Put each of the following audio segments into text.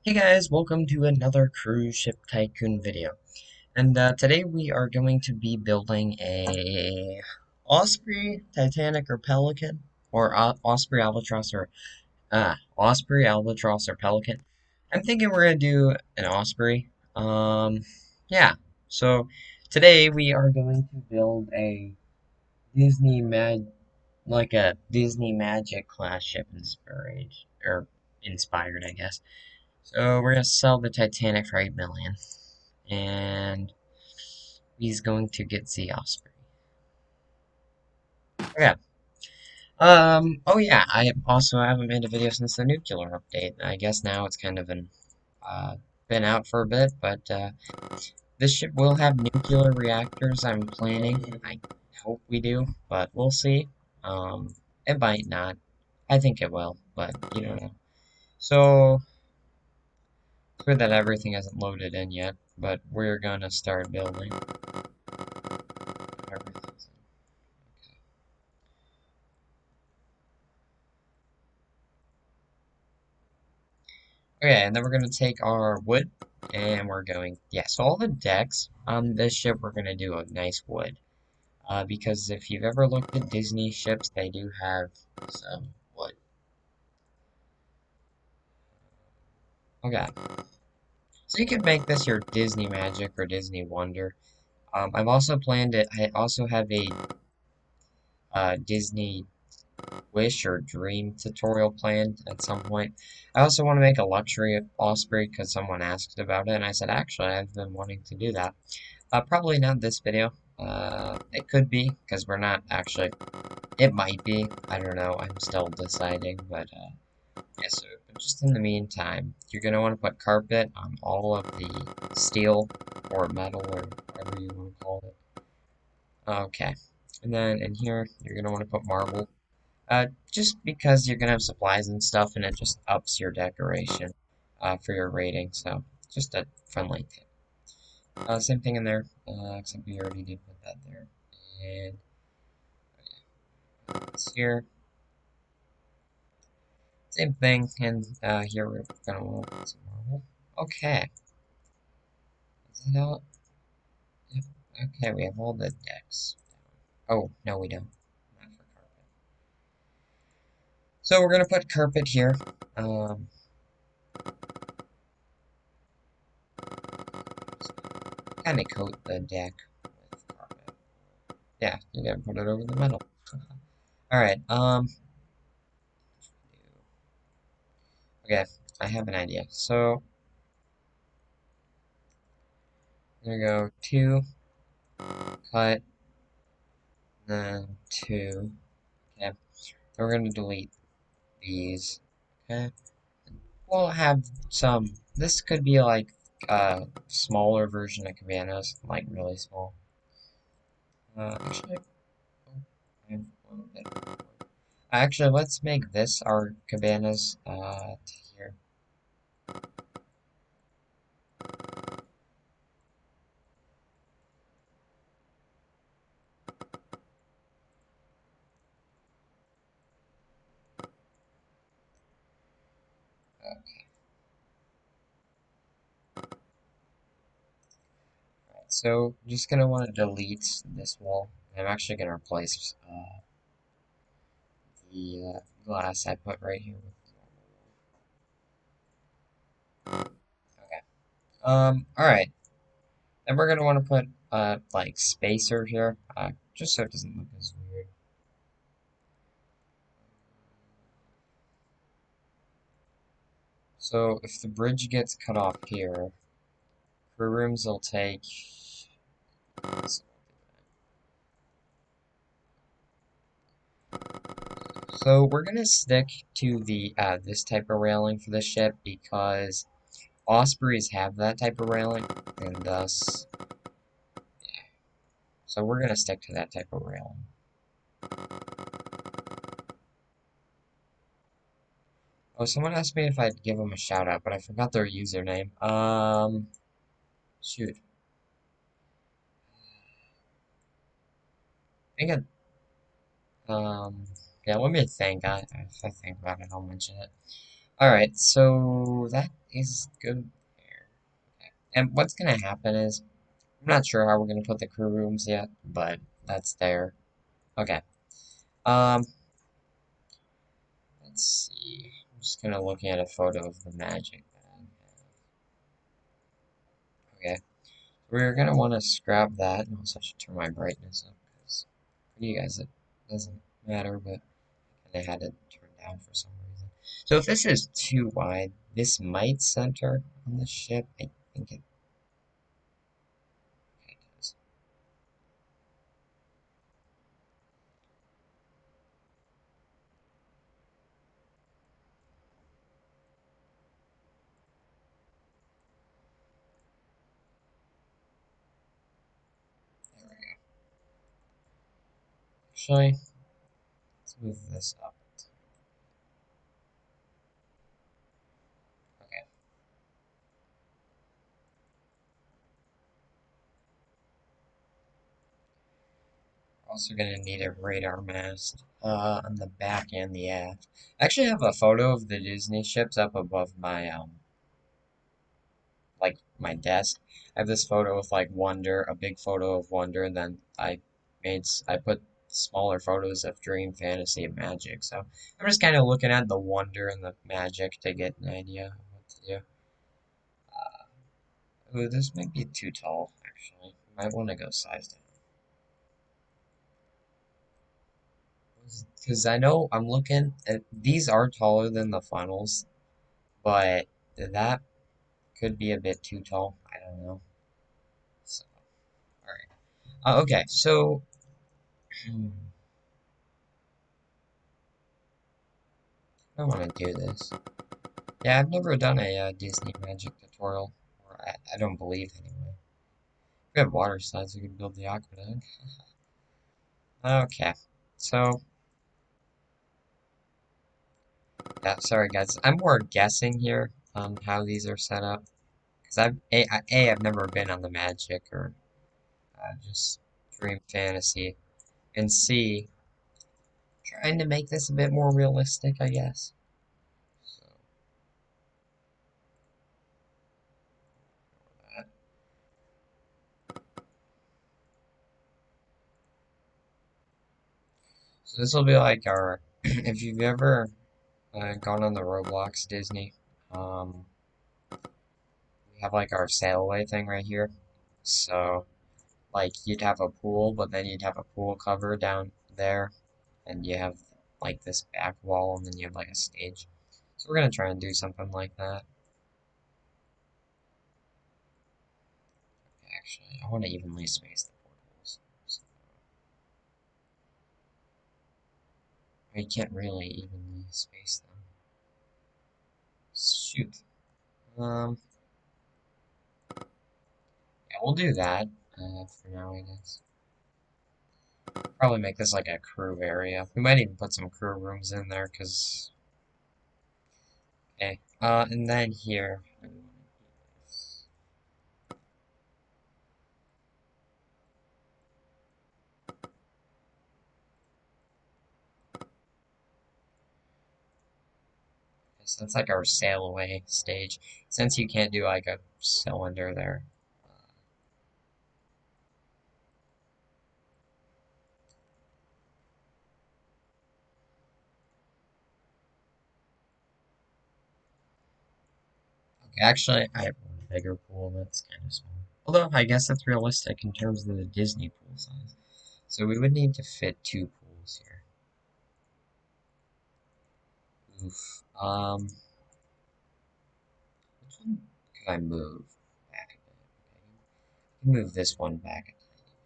Hey guys, welcome to another cruise ship tycoon video. And today we are going to be building a Osprey, Titanic, or Pelican, or Osprey, Albatross, or Osprey, Albatross, or Pelican. I'm thinking we're gonna do an Osprey. Yeah. So today we are going to build a Disney Mag, like a Disney Magic class ship inspired, I guess. So we're gonna sell the Titanic for 8 million, and he's going to get the Osprey. Okay. Oh yeah, I also haven't made a video since the nuclear update. I guess now it's kind of been out for a bit, but this ship will have nuclear reactors. I'm planning. I hope we do, but we'll see. It might not. I think it will, but you don't know. So it's weird that everything hasn't loaded in yet, but we're gonna start building everything's in. Okay, and then we're going to take our wood, and we're going, yeah, so all the decks on this ship, we're going to do a nice wood. Because if you've ever looked at Disney ships, they do have some wood. Okay, so you could make this your Disney Magic or Disney Wonder. I've also planned it, I also have a Disney Wish or Dream tutorial planned at some point. I also want to make a luxury Osprey because someone asked about it, and I said, actually, I've been wanting to do that. Probably not this video. It could be, because we're not actually, it might be, I don't know, I'm still deciding, but, yeah, so, but just in the meantime, you're going to want to put carpet on all of the steel, or metal, or whatever you want to call it. Okay, and then in here, you're going to want to put marble, just because you're going to have supplies and stuff, and it just ups your decoration, for your rating, so, just a friendly tip. Same thing in there, except we already did put that there. And it's here, same thing, and here we're gonna put some marble. Okay, is that all? Yep. Okay, we have all the decks. Oh, no we don't. Not for carpet. So we're gonna put carpet here. Um, kind of coat the deck with carpet. Yeah, you gotta put it over the metal. Alright, okay, I have an idea. So, there we go, two, cut, then two. Okay, we're gonna delete these. Okay, we'll have some. This could be like a smaller version of Cabanas, like really small. Actually, oh, I have one better. Actually, let's make this our Cabanas. To here. Okay. Alright, so I'm just gonna want to delete this wall. I'm actually gonna replace the glass I put right here with the normal wall. Okay. Alright. Then we're gonna want to put like spacer here, just so it doesn't look as weird. So if the bridge gets cut off here, crew rooms will take. So we're gonna stick to the this type of railing for this ship because Ospreys have that type of railing, and thus, so we're gonna stick to that type of railing. Oh, someone asked me if I'd give them a shout out, but I forgot their username. Shoot. I think yeah, let me think. If I think about it, I'll mention it. Alright, so that is good there. Okay. And what's gonna happen is, I'm not sure how we're gonna put the crew rooms yet, but that's there. Okay. Um, let's see. I'm just kind of looking at a photo of the magic bag. Okay. We're gonna want to scrap that. And also, I should turn my brightness up because for you guys it doesn't matter, but I had it turned down for some reason. So if this is too wide, this might center on the ship. I think it does. There we go. Actually, let's move this up. Okay. Also gonna need a radar mast on the back and the aft. I actually have a photo of the Disney ships up above my like my desk. I have this photo of like Wonder, a big photo of Wonder, and then I put smaller photos of Dream, Fantasy, and Magic. So I'm just kind of looking at the Wonder and the Magic to get an idea of what to do. Ooh, this might be too tall, actually. Might want to go size down. Because I know I'm looking at these are taller than the funnels, but that could be a bit too tall. I don't know. So, alright. Okay, so I want to do this. Yeah, I've never done a Disney Magic tutorial, or I don't believe anyway. We have water slides, we can build the aqueduct. Okay, so yeah, sorry guys, I'm more guessing here on how these are set up because I've never been on the Magic or just Dream Fantasy, and C, trying to make this a bit more realistic, I guess. So, that. So this will be like our, if you've ever gone on the Roblox Disney, um, we have like our sailaway thing right here. So, like, you'd have a pool, but then you'd have a pool cover down there, and you have like this back wall, and then you have like a stage. So we're gonna try and do something like that. Actually, I want to evenly space the portholes. So I can't really evenly space them. Shoot. Um, yeah, we'll do that for now, I guess. Probably make this like a crew area. We might even put some crew rooms in there, because... Okay. And then here... So that's like our sail away stage. Since you can't do like a cylinder there. Okay, actually, I have a bigger pool that's kind of small. Although, I guess that's realistic in terms of the Disney pool size. So we would need to fit two pools here. Oof. Which one could I move back a bit? Okay. I can move this one back a tiny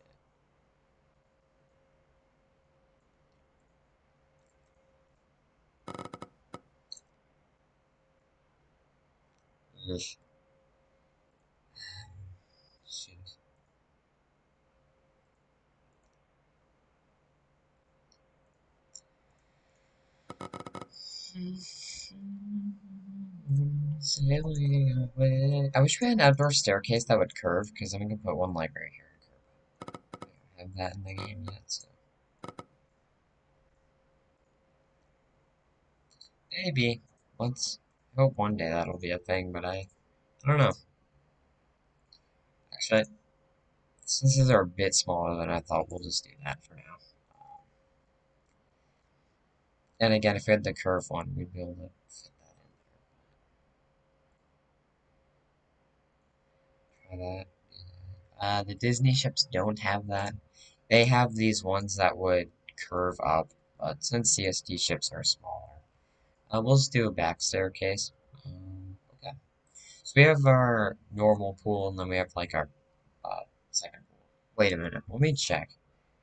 bit. Ugh. Shoot. Sailing away. I wish we had an outdoor staircase that would curve, because I'm gonna put one like right here. I don't have that in the game yet, so maybe once I hope one day that'll be a thing, but I don't know. Actually, since these are a bit smaller than I thought, we'll just do that for now. And again, if we had the curve one, we'd be able to fit that in. Try that. The Disney ships don't have that. They have these ones that would curve up, but since CSD ships are smaller, we'll just do a back staircase. Okay. So we have our normal pool, and then we have like our second pool. Wait a minute, let me check.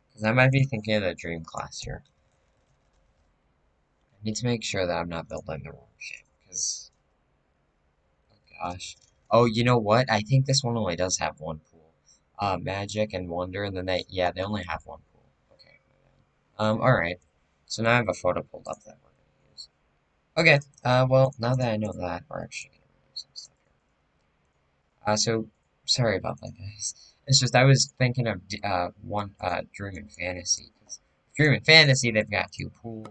Because I might be thinking of the dream class here. I need to make sure that I'm not building the wrong ship. Because, oh gosh. Oh, you know what? I think this one only does have one pool. Magic and Wonder, and then yeah, they only have one pool. Okay. Alright. So now I have a photo pulled up that we're going to use. Okay, well, now that I know that, we're actually going to remove some stuff here. So, sorry about that, guys. It's just, I was thinking of, Dream and Fantasy. 'Cause Dream and Fantasy, they've got two pools,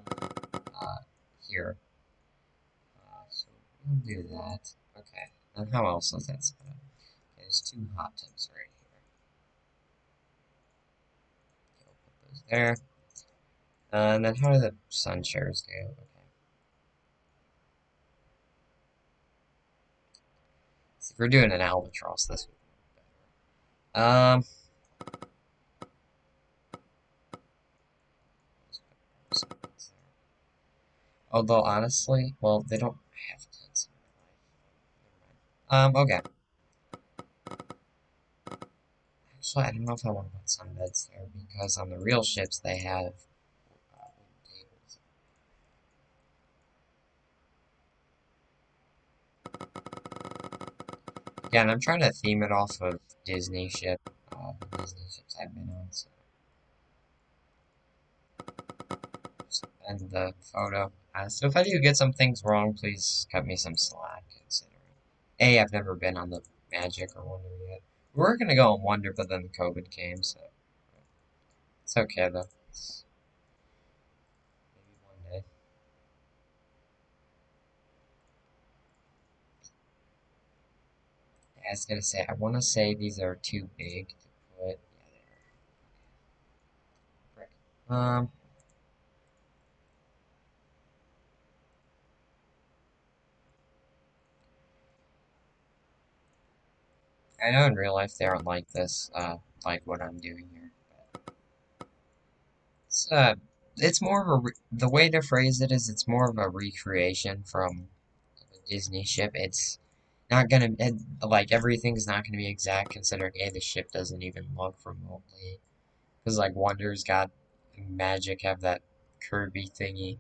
here. So, we'll do that. Okay, and how else is that set up? Okay, there's two hot tubs right here. Okay, we'll put those there. And then how do the sun chairs do? Okay. So if we're doing an albatross, this would be better. Although honestly, well, they don't have tents in real life. Okay. Actually, I don't know if I want to put sunbeds there because on the real ships they have tables. Again, I'm trying to theme it off of Disney Disney ships I've been on. So just end the photo. So if I do get some things wrong, please cut me some slack. Considering I've never been on the Magic or Wonder yet. We were gonna go on Wonder, but then COVID came, so it's okay though. Maybe one day. I was gonna say, I want to say these are too big to put. Yeah, they are. Frick. I know in real life they aren't like this, like what I'm doing here. It's, it's more of the way to phrase it is it's more of a recreation from the Disney ship. It's not gonna, like, everything's not gonna be exact considering, the ship doesn't even look remotely. Because, like, Wonder's got Magic have that Kirby thingy.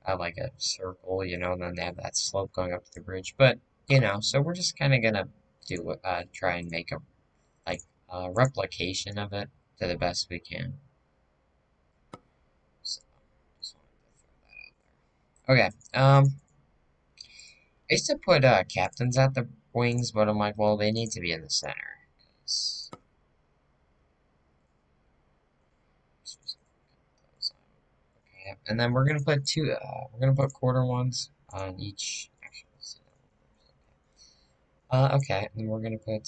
Like a circle, and then they have that slope going up to the bridge. But, so we're just kind of gonna try and make a, like, replication of it to the best we can. So, just wanted to throw that out there. Okay, I used to put, captains at the wings, but I'm like, well, they need to be in the center. 'Cause- Okay, and then we're gonna put we're gonna put quarter ones on each. Actually, let's see that. Okay, and then we're gonna put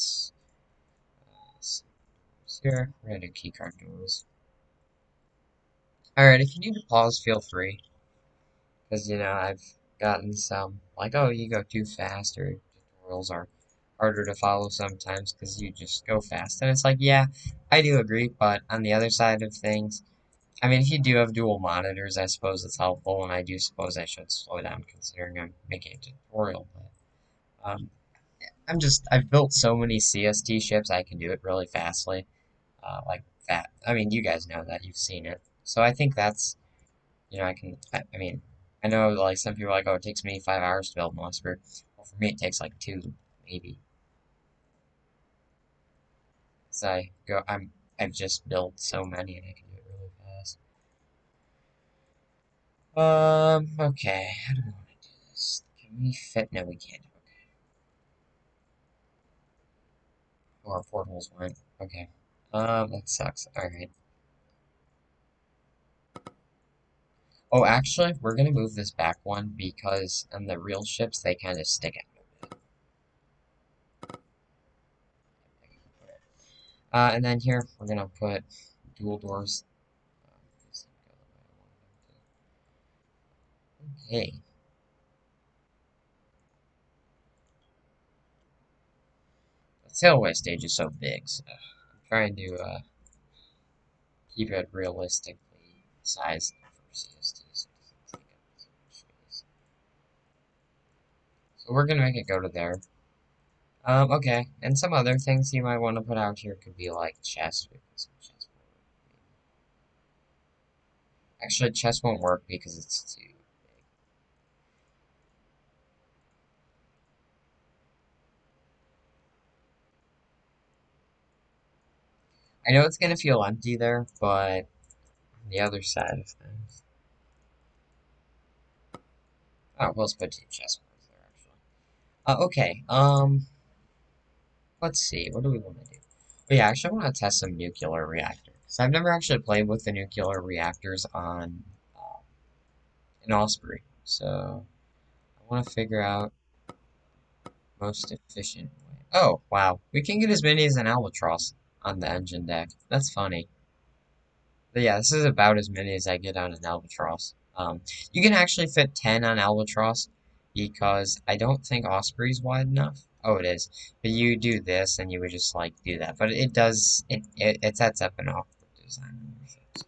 here. We're gonna do keycard doors. Alright, if you need to pause, feel free. Because, I've gotten some, like, oh, you go too fast, or tutorials are harder to follow sometimes because you just go fast. And it's like, yeah, I do agree, but on the other side of things, I mean, if you do have dual monitors, I suppose it's helpful, and I do suppose I should slow down considering I'm making a tutorial. But, I've built so many CST ships, I can do it really fastly. Like that. I mean, you guys know that, you've seen it. So I think that's, I mean, I know like some people are like, oh, it takes me 5 hours to build an Osprey. Well, for me, it takes like two, maybe. So I've just built so many and I can do it really fast. Okay, how do we want to do this? Can we fit? No, we can't. Okay. Oh, our portals went. Okay. That sucks. Alright. Oh, actually, we're gonna move this back one because on the real ships, they kind of stick out. And then here, we're gonna put dual doors. Okay. The sailway stage is so big, so I'm trying to keep it realistically sized for CSTs. So we're gonna make it go to there. Okay, and some other things you might want to put out here could be like chess. Actually, chess won't work because it's too. I know it's gonna feel empty there, but on the other side of things. Oh, well, let's put two chessboards there actually. Okay. Let's see. What do we want to do? Oh, yeah, actually, I want to test some nuclear reactors. So I've never actually played with the nuclear reactors on an Osprey. So I want to figure out most efficient way. Oh, wow. We can get as many as an albatross on the engine deck. That's funny. But yeah, this is about as many as I get on an albatross. You can actually fit 10 on albatross because I don't think Osprey's wide enough. Oh, it is. But you do this and you would just like do that. But it does, it sets up an awkward design on your ship. So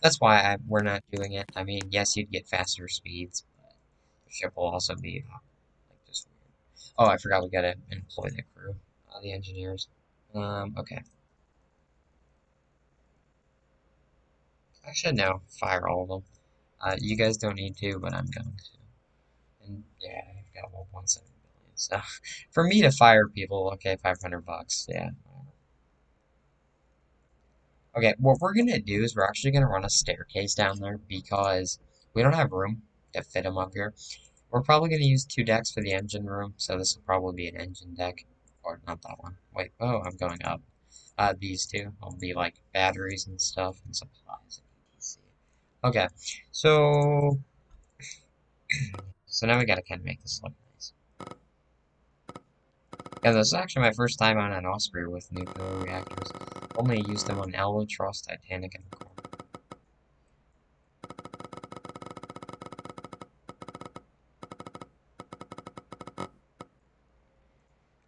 that's why we're not doing it. I mean, yes, you'd get faster speeds, but the ship will also be like just weird. Oh, I forgot we gotta employ the crew, the engineers. Okay. Actually, no, fire all of them. You guys don't need to, but I'm going to. And yeah, I've got 1.7 billion. So for me to fire people, okay, 500 bucks. Yeah. Okay, what we're gonna do is we're actually gonna run a staircase down there because we don't have room to fit them up here. We're probably gonna use two decks for the engine room, so this will probably be an engine deck, or not that one. Wait, oh, I'm going up. These two will be like batteries and stuff and supplies. Okay, so now we gotta kind of make this look nice. Yeah, this is actually my first time on an Osprey with nuclear reactors. Only used them on Albatross, Titanic, and Corn.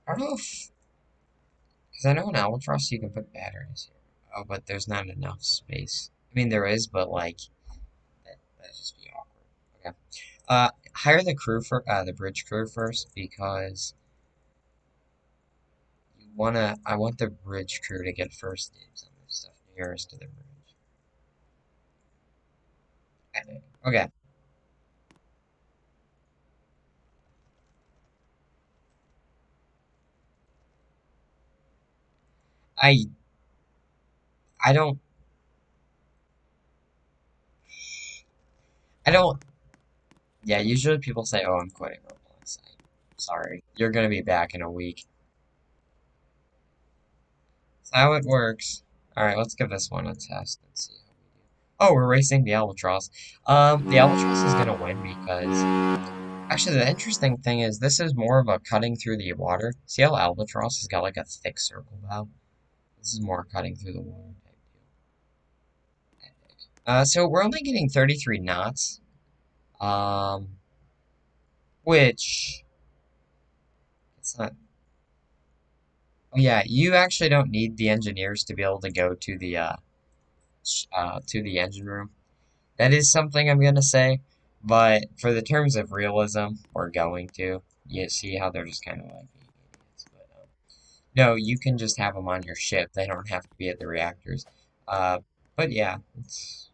I don't know if... Because I know in Albatross you can put batteries here. Oh, but there's not enough space. I mean, there is, but like... That'd just be awkward. Okay. Hire the crew for... the bridge crew first, because... I want the bridge crew to get first dibs on this stuff nearest to the bridge. Okay. I... I don't... I don't... Yeah, usually people say, oh, I'm quitting ROBLOX. I'm sorry. You're gonna be back in a week. That's how it works. Alright, let's give this one a test and see how we do. Oh, we're racing the Albatross. The Albatross is gonna win because... Actually, the interesting thing is this is more of a cutting through the water. See how Albatross has got like a thick circle bow? This is more cutting through the water type deal. So we're only getting 33 knots. Um, which... It's not... Oh, yeah, you actually don't need the engineers to be able to go to the engine room. That is something I'm gonna say, but for the terms of realism, we're going to. You see how they're just kind of like being idiots. But no, you can just have them on your ship. They don't have to be at the reactors. Uh, but yeah, it's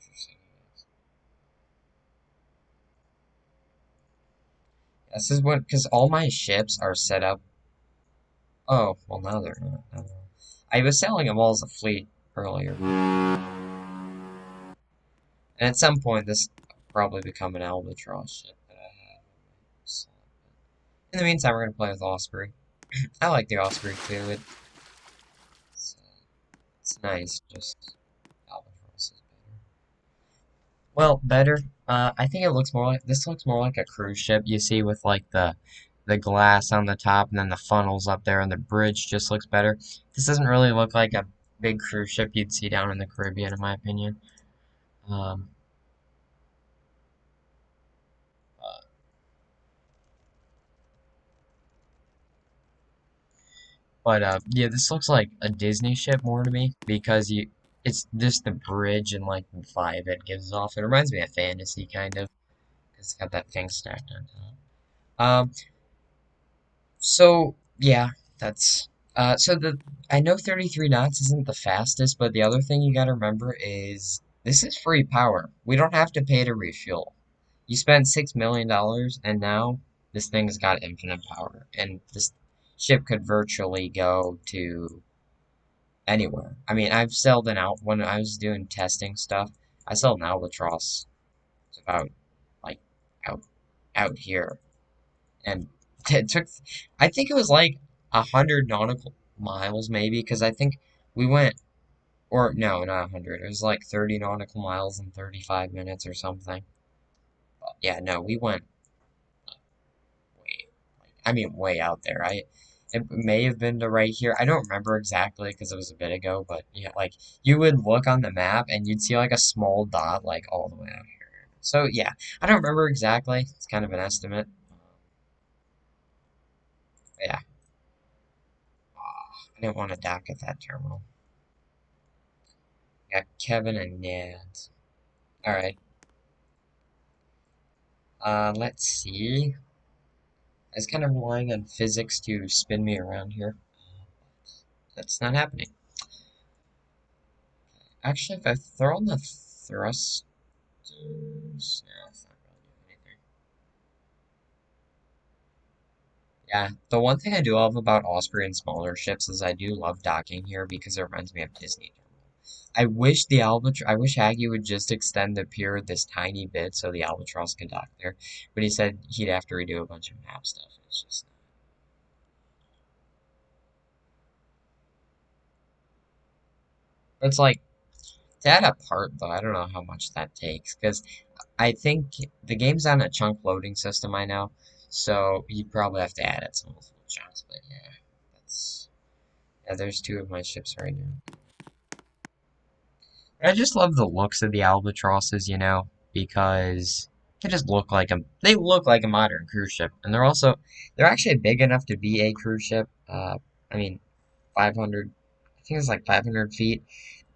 interesting. This is what because all my ships are set up. Oh, well now they're not. I was selling them all as a fleet earlier. And at some point, this will probably become an albatross ship that I have. So, in the meantime, we're going to play with Osprey. I like the Osprey too. It's, it's nice, just albatross is better. Well, better. I think it looks more like this looks more like a cruise ship. You see with like the glass on the top and then the funnels up there and the bridge just looks better. This doesn't really look like a big cruise ship you'd see down in the Caribbean, in my opinion. Um, uh, but yeah, this looks like a Disney ship more to me because it's just the bridge and like the vibe it gives off. It reminds me of fantasy kind of. It's got that thing stacked on top. So yeah, that's so the I know 33 knots isn't the fastest, but the other thing you gotta remember is this is free power. We don't have to pay to refuel. You spent $6 million and now this thing's got infinite power. And this ship could virtually go to anywhere. I mean, I've sailed an out when I was doing testing stuff, I sailed an albatross. It's about like out out here and it took I think it was like 100 nautical miles maybe because I think we went or no not 100 it was like 30 nautical miles in 35 minutes or something. But yeah, no, we went way I mean way out there. I it may have been to right here. I don't remember exactly because it was a bit ago, but yeah, like you would look on the map and you'd see like a small dot like all the way out here. So yeah, I don't remember exactly. It's kind of an estimate. Yeah, I didn't want to dock at that terminal. Got Kevin and Ned. Alright. Let's see. I was kind of relying on physics to spin me around here. That's not happening. Actually, if I throw on the thrusters... No, it's not really doing anything. Yeah, the one thing I do love about Osprey and smaller ships is I do love docking here because it reminds me of Disney. I wish Aggie would just extend the pier this tiny bit so the Albatross can dock there. But he said he'd have to redo a bunch of map stuff. It's just it's like to add a part though, I don't know how much that takes because I think the game's on a chunk loading system I know, so you'd probably have to add it some multiple chunks. But yeah, that's yeah. There's two of my ships right now. I just love the looks of the albatrosses, because they look like a modern cruise ship, and they're actually big enough to be a cruise ship. I mean, 500, I think it's like 500 feet.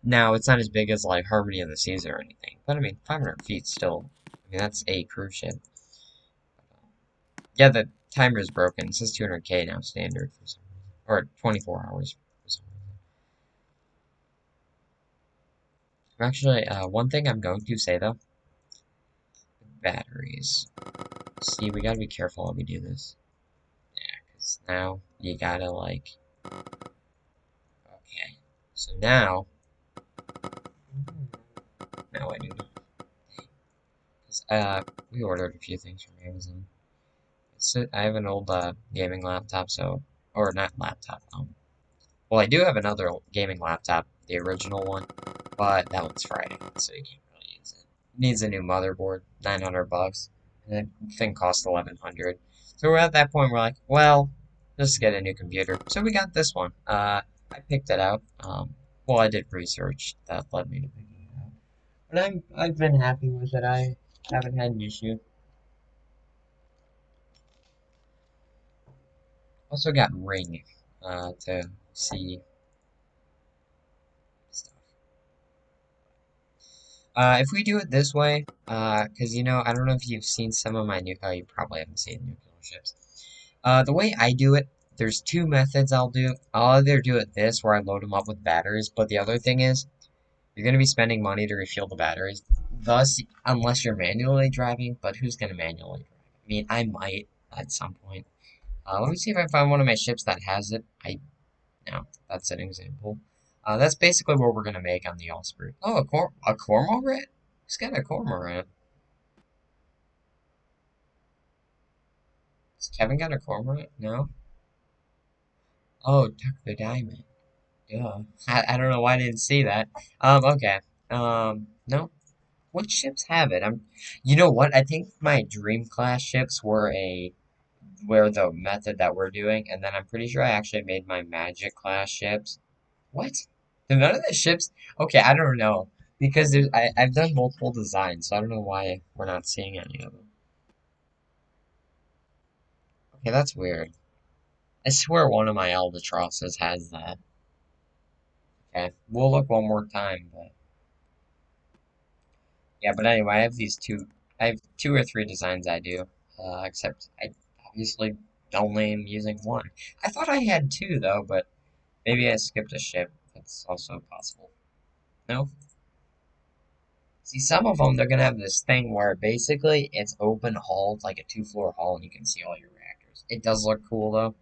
Now it's not as big as like Harmony of the Seas or anything, but I mean, 500 feet still. I mean, that's a cruise ship. Yeah, the timer is broken. It says 200K now, standard for some reason, or 24 hours for some reason. Actually, one thing I'm going to say though, batteries. See, we gotta be careful how we do this. Yeah, because now you gotta like, okay. So now I do know. 'Cause, we ordered a few things from Amazon. So I have an old gaming laptop, so or not laptop. Well, I do have another gaming laptop, the original one, but that one's Friday, so you can't really use it. Needs a new motherboard, 900 bucks, and the thing costs 1100. So we're at that point. We're like, well, just get a new computer. So we got this one. I picked it out. Well, I did research that led me to picking it out, but I've been happy with it. I haven't had an issue. Also got Ring, to see stuff. If we do it this way, because I don't know if you've seen some of my new, oh, you probably haven't seen nuclear ships. The way I do it, there's two methods I'll do. I'll either do it this, where I load them up with batteries, but the other thing is, you're going to be spending money to refuel the batteries. Thus, unless you're manually driving, but who's going to manually drive? I mean, I might at some point. Let me see if I find one of my ships that has it. No, that's an example. That's basically what we're gonna make on the Osprey. Oh, a cormorant? Who's got a cormorant? Has Kevin got a cormorant? No? Oh, Tuck the Diamond. Duh. I don't know why I didn't see that. Okay. No. What ships have it? You know what? I think my dream class ships were the method that we're doing, and then I'm pretty sure I actually made my magic class ships. What? Do none of the ships? Okay, I don't know because I've done multiple designs, so I don't know why we're not seeing any of them. Okay, that's weird. I swear one of my albatrosses has that. Okay, we'll look one more time, but yeah. But anyway, I have two or three designs I do. Except I obviously only am using one. I thought I had two though, but maybe I skipped a ship. That's also possible. No? See, some of them, they're gonna have this thing where basically it's open hall, like a two-floor hall, and you can see all your reactors. It does look cool though,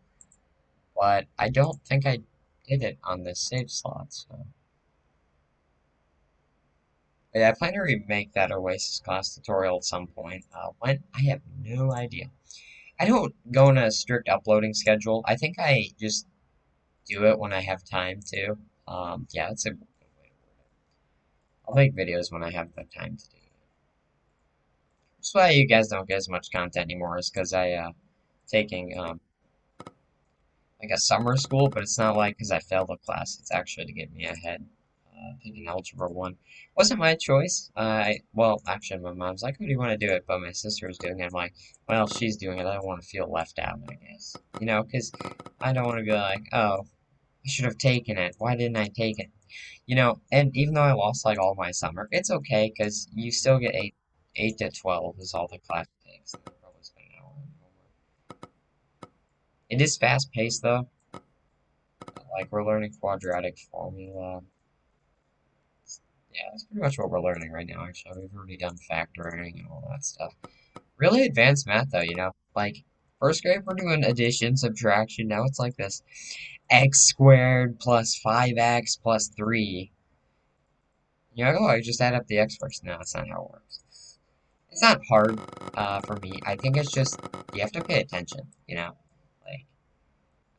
but I don't think I did it on this save slot, so. But yeah, I plan to remake that Oasis class tutorial at some point. When? I have no idea. I don't go on a strict uploading schedule. I think I just do it when I have time to. Yeah, that's a good way to word it. I'll make videos when I have the time to do it. That's why you guys don't get as much content anymore, is because taking like a summer school, but it's not like because I failed a class. It's actually to get me ahead. Taking Algebra 1 wasn't my choice. Well, actually, my mom's like, "Who do you want to do it?" But my sister was doing it. I'm like, "Well, she's doing it. I don't want to feel left out, I guess. You know, because I don't want to be like, oh, I should have taken it. Why didn't I take it? You know, and even though I lost like all my summer, it's okay because you still get 8 to 12 is all the class takes. Probably spend an hour on homework. It is fast paced though. Like we're learning quadratic formula. Yeah, that's pretty much what we're learning right now. Actually, we've already done factoring and all that stuff. Really advanced math though, you know. Like first grade, we're doing addition, subtraction. Now it's like this: x squared plus 5x plus 3. You know, oh, I just add up the x squares. No, that's not how it works. It's not hard for me. I think it's just you have to pay attention. You know, like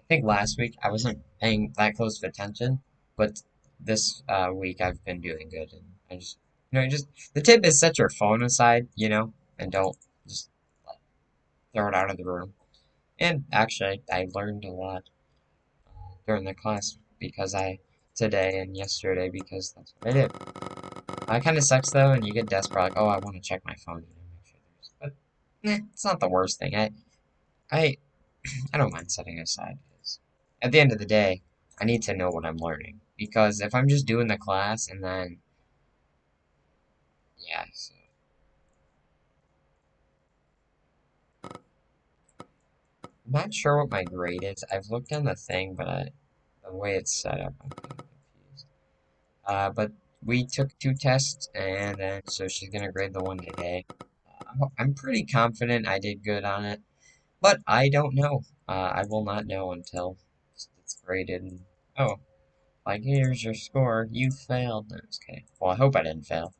I think last week I wasn't paying that close of attention, but this week I've been doing good, and I just just the tip is set your phone aside, and don't just like, throw it out of the room. And actually, I learned a lot during the class because I today and yesterday because that's what I did. It kind of sucks though, and you get desperate, like, oh, I want to check my phone, make sure there's. But it's not the worst thing. I, I don't mind setting it aside because at the end of the day, I need to know what I'm learning. Because if I'm just doing the class and then, yeah, so. I'm not sure what my grade is. I've looked on the thing, but the way it's set up, I'm kind of confused. But we took two tests, and then so she's gonna grade the one today. I'm pretty confident I did good on it, but I don't know. I will not know until it's graded. And, oh, like here's your score. You failed. No, it's okay. Well, I hope I didn't fail,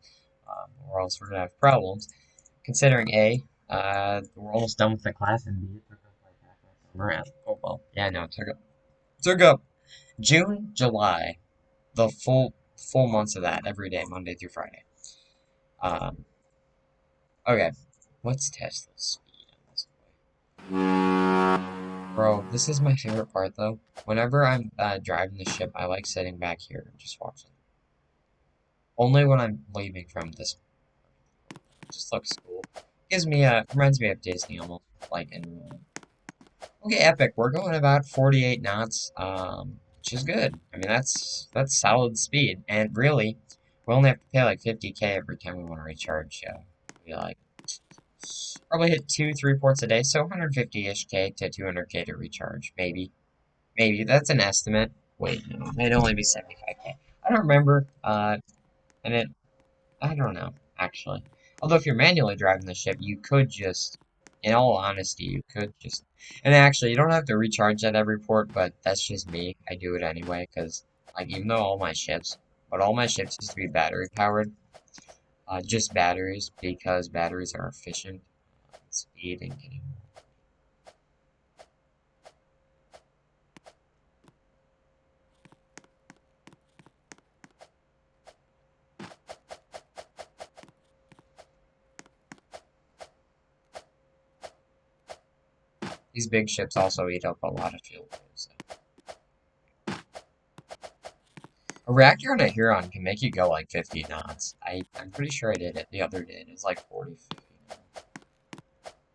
or else we're gonna have problems. Considering A, we're almost done with the class, and B, it took us like half our summer. Oh well, yeah, no, it took up June, July, the full months of that every day, Monday through Friday. Um, okay, let's test the speed on this boy. Bro, this is my favorite part though. Whenever I'm driving the ship, I like sitting back here and just watching. Only when I'm leaving from this. It just looks cool. Reminds me of Disney almost, like in. Okay, epic. We're going about 48 knots, which is good. I mean, that's solid speed, and really, we only have to pay like 50K every time we want to recharge. We like probably hit 3 ports a day, so 150-ish K to 200K to recharge, maybe that's an estimate. Wait, no, it might only be 75K. I don't remember. And I don't know, actually. Although if you're manually driving the ship, you could just, in all honesty, you could just, and actually, you don't have to recharge at every port, but that's just me. I do it anyway, because, like, even though all my ships used to be battery powered, just batteries, because batteries are efficient, speed, and getting. These big ships also eat up a lot of fuel, so. A reactor on a Huron can make you go like 50 knots. I'm pretty sure I did it the other day. It's like 40, 50 knots.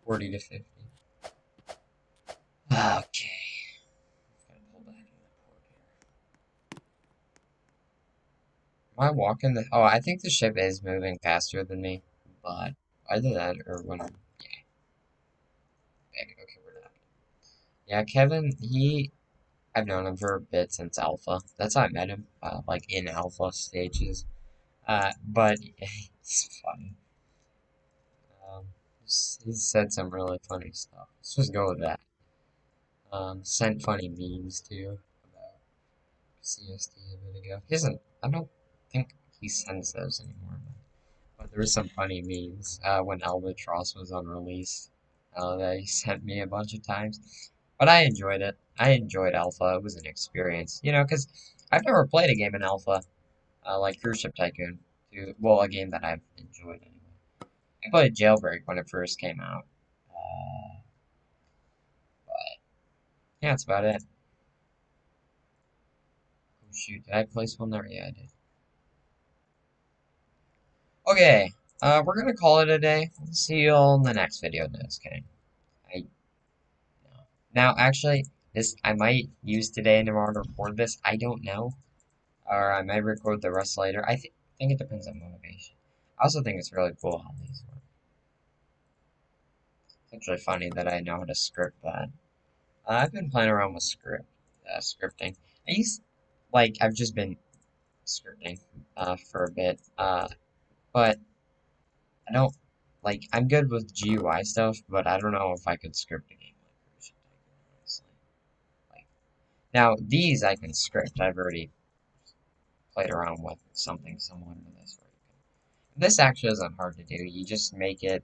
40 to 50. Okay. Gotta pull back in the port here. Am I walking the... Oh, I think the ship is moving faster than me. But either that or when I'm... Yeah. Okay, we're not. Yeah, Kevin, I've known him for a bit since Alpha. That's how I met him. Like in Alpha stages. But it's funny. Um, he said some really funny stuff. Let's just go with that. Sent funny memes too about CSD a bit ago. He doesn't. I don't think he sends those anymore. But there were some funny memes when Albatross was unreleased that he sent me a bunch of times. But I enjoyed it. I enjoyed Alpha. It was an experience, you know, because I've never played a game in Alpha like Cruise Ship Tycoon. Well, a game that I've enjoyed anyway. I played Jailbreak when it first came out. But yeah, that's about it. Oh shoot, did I place one there? Yeah, I did. Okay, we're gonna call it a day. See you all in the next video. No, just kidding. I no. Now, actually, this I might use today and tomorrow to record this. I don't know, or I might record the rest later. I think it depends on motivation. I also think it's really cool how these work. It's actually funny that I know how to script that. I've been playing around with scripting. I've just been scripting for a bit. But I don't I'm good with GUI stuff, but I don't know if I could script a game like Cruise Ship Tycoon, honestly. Like now these I can script. I've already played around with something similar to this where this actually isn't hard to do. You just make it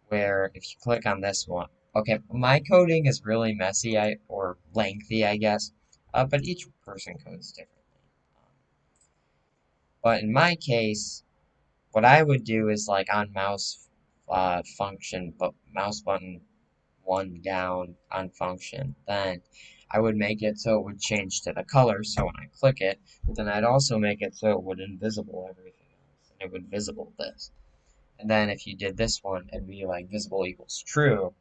where if you click on this one, okay, my coding is really messy, or lengthy, I guess, but each person codes differently. But in my case, what I would do is like on mouse function, but mouse button one down on function, then I would make it so it would change to the color, so when I click it, but then I'd also make it so it would invisible everything else, and it would visible this. And then if you did this one, it'd be like visible equals true,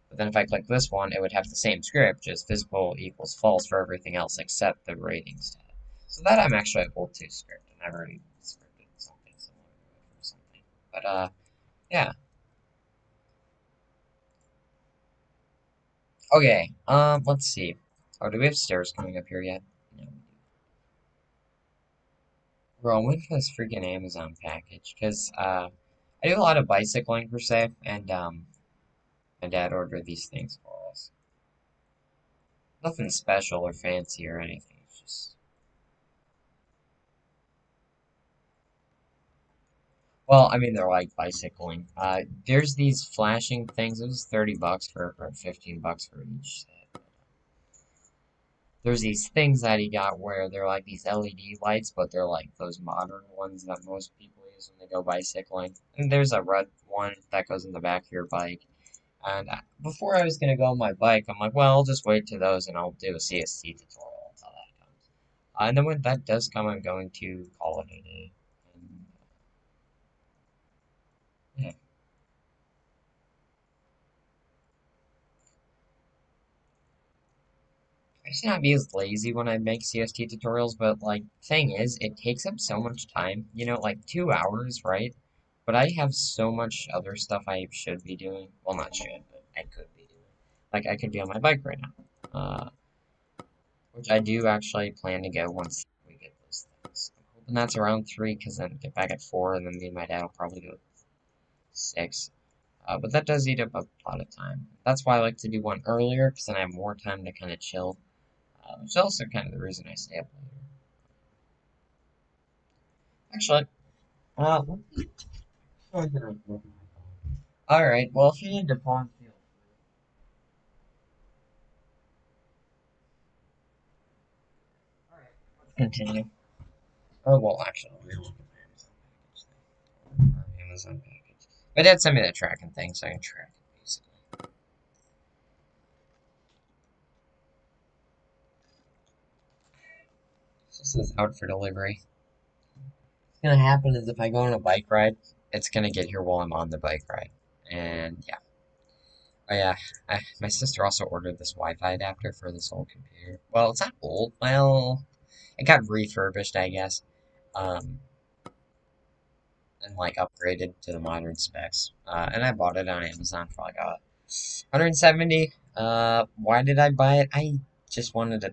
but then if I click this one, it would have the same script, just visible equals false for everything else except the ratings tab. So that I'm actually able to script, and I've already scripted something similar to it or something. But yeah. Okay, let's see. Oh, do we have stairs coming up here yet? No. Bro, I'm waiting for this freaking Amazon package, because, I do a lot of bicycling, per se, and, my dad ordered these things for us. Nothing special or fancy or anything, it's just... Well, I mean, they're like bicycling. There's these flashing things, it was 30 bucks or 15 bucks for each set. There's these things that he got where they're like these LED lights, but they're like those modern ones that most people use when they go bicycling. And there's a red one that goes in the back of your bike. And before I was gonna go on my bike, I'm like, well, I'll just wait to those and I'll do a CST tutorial until that comes. And then when that does come, I'm going to call it a day. And, yeah. I should not be as lazy when I make CST tutorials, but like, thing is, it takes up so much time, you know, like 2 hours, right? But I have so much other stuff I should be doing. Well, not should, but I could be doing. Like, I could be on my bike right now. Which I do actually plan to go once we get those things. I'm hoping that's around 3, because then get back at 4, and then me and my dad will probably go at 6. But that does eat up a lot of time. That's why I like to do one earlier, because then I have more time to kind of chill. Which is also kind of the reason I stay up later. Actually, alright, well, if you need to pause, feel free. Alright, let's continue. Oh, well, actually, we're looking at Amazon package. My dad sent me the tracking thing, so I can track it, basically. This is out for delivery. What's gonna happen is if I go on a bike ride, it's gonna get here while I'm on the bike ride. And yeah. Oh yeah, my sister also ordered this Wi-Fi adapter for this old computer. Well, it's not old. Well, it got refurbished, I guess. Um, and like upgraded to the modern specs. And I bought it on Amazon for like 170. Why did I buy it? I just wanted a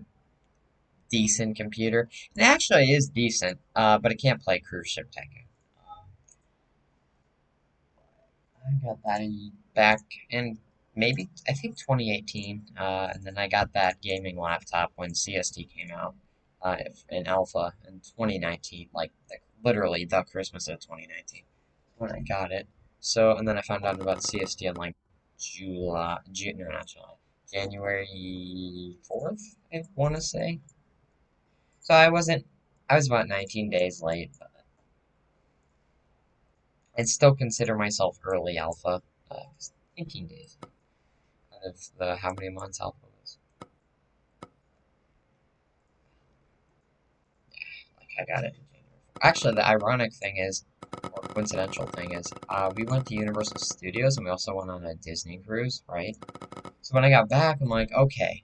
decent computer. It actually is decent, but it can't play Cruise Ship Tycoon. I got that back in maybe I think 2018, and then I got that gaming laptop when CST came out in alpha in 2019, like literally the Christmas of 2019 when I got it. So and then I found out about CST in like no, not July, January 4th, I want to say. So I was about 19 days late. But I'd still consider myself early alpha. 'Cause 19 days out of the how many months alpha was. Like I got it in January. Actually, the ironic thing is, or coincidental thing is, we went to Universal Studios and we also went on a Disney cruise, right? So when I got back, I'm like, okay,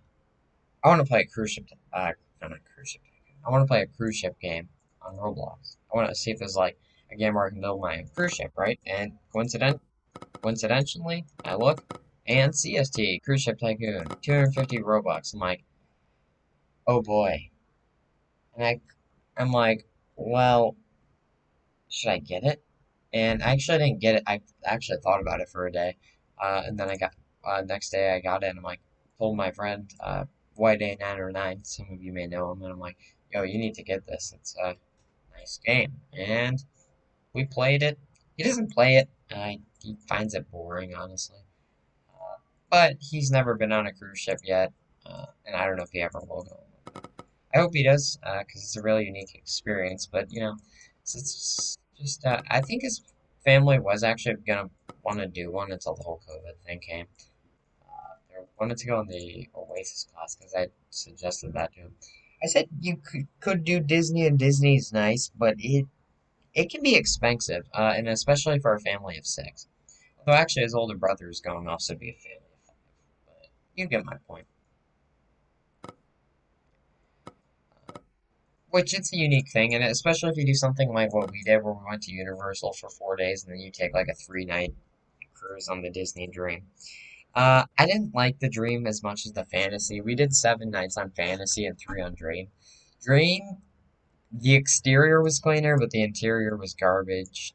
I want to play a cruise ship. No, not cruise ship. I want to play a cruise ship game on Roblox. I want to see if there's like a game where I can build my own cruise ship, right? And coincidentally, I look and CST Cruise Ship Tycoon 250 Robux. I'm like, oh boy, and I'm like, well, should I get it? And I actually didn't get it. I actually thought about it for a day, and then I got next day I got it, and I'm like, told my friend White A909. Some of you may know him, and I'm like, yo, you need to get this. It's a nice game, and we played it. He doesn't play it. He finds it boring, honestly. But he's never been on a cruise ship yet, and I don't know if he ever will go. I hope he does, because it's a really unique experience. But you know, it's just I think his family was actually gonna want to do one until the whole COVID thing came. They wanted to go on the Oasis class because I suggested that to him. I said you could do Disney, and Disney's nice, but it can be expensive, and especially for a family of six. Although actually, his older brother is going off, so it'd be a family of five. But you get my point. Which it's a unique thing, and especially if you do something like what we did, where we went to Universal for 4 days, and then you take like a 3 night cruise on the Disney Dream. I didn't like the Dream as much as the Fantasy. We did 7 nights on Fantasy and 3 on Dream. Dream, the exterior was cleaner, but the interior was garbage.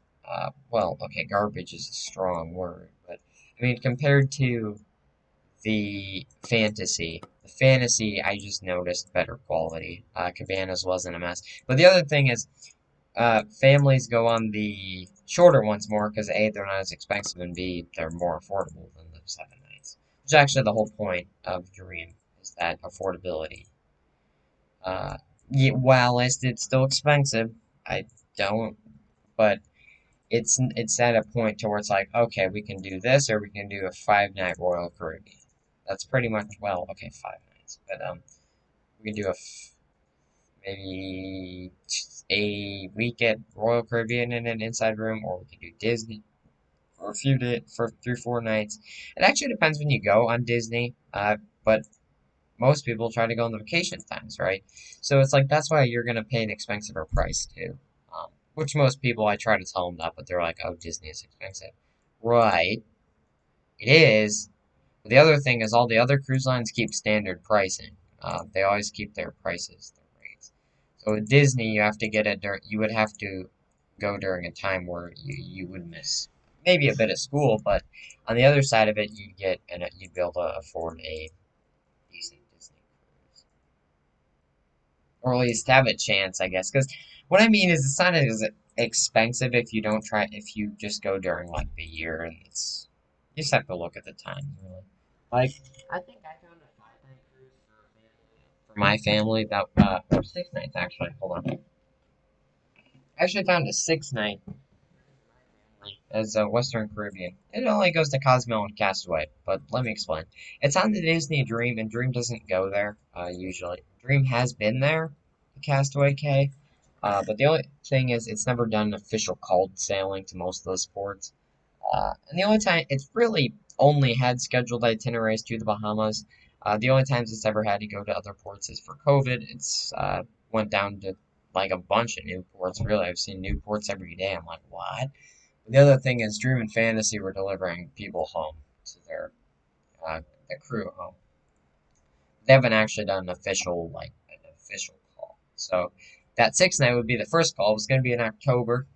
Well, okay, garbage is a strong word, but I mean compared to the fantasy, I just noticed better quality. Cabanas wasn't a mess. But the other thing is, families go on the shorter ones more because A, they're not as expensive, and B, they're more affordable than the 7 nights. Which is actually the whole point of Dream, is that affordability. Yeah, while it's still expensive, I don't, but it's at a point to where it's like, okay, we can do this, or we can do a 5 night Royal Caribbean. That's pretty much, well, okay, 5 nights, but we can do maybe a week at Royal Caribbean in an inside room, or we can do Disney for a few days, for 3 4 nights. It actually depends when you go on Disney, but most people try to go on the vacation times, right? So it's like that's why you're gonna pay an expensive price too. Which most people I try to tell them that, but they're like, "Oh, Disney is expensive." Right, it is. But the other thing is, all the other cruise lines keep standard pricing. They always keep their prices, their rates. So with Disney, you have to get it. You would have to go during a time where you would miss maybe a bit of school, but on the other side of it, you'd be able to afford a decent Disney cruise, or at least have a chance, I guess. Because what I mean is, it's not as expensive if you just go during like the year, and it's you just have to look at the times, really. Like I think I found a 5 night cruise for my family that or 6 nights actually. Hold on, I actually found a 6 night as a Western Caribbean. It only goes to Cozumel and Castaway, but let me explain. It's on the Disney Dream, and Dream doesn't go there usually. Dream has been there the Castaway Cay. But the only thing is, it's never done official called sailing to most of those ports. And the only time it's really only had scheduled itineraries to the Bahamas. The only times it's ever had to go to other ports is for COVID. It's went down to like a bunch of new ports. Really, I've seen new ports every day. I'm like, what? The other thing is, Dream and Fantasy were delivering people home to their crew home. They haven't actually done an official call. So that sixth night would be the first call. It was going to be in October,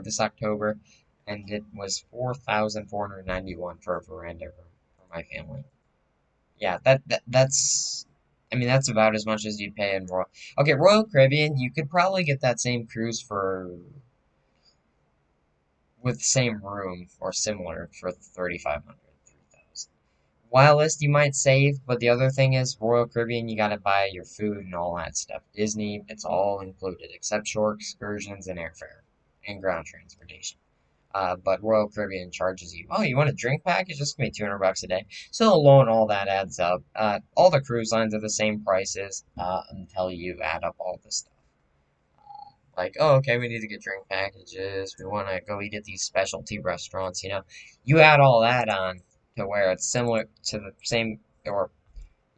this October, and it was 4,491 for a veranda room for my family. Yeah, that's. I mean, that's about as much as you'd pay in Royal. Okay, Royal Caribbean, you could probably get that same cruise for with the same room or similar for 3,500, 3,000. Wild List you might save, but the other thing is Royal Caribbean, you gotta buy your food and all that stuff. Disney, it's all included except shore excursions and airfare and ground transportation. But Royal Caribbean charges you. Oh, you want a drink package? It's gonna be 200 bucks a day. So alone, all that adds up. All the cruise lines are the same prices until you add up all the stuff. Like, oh, okay, we need to get drink packages. We want to go eat at these specialty restaurants. You add all that on to where it's similar to the same, or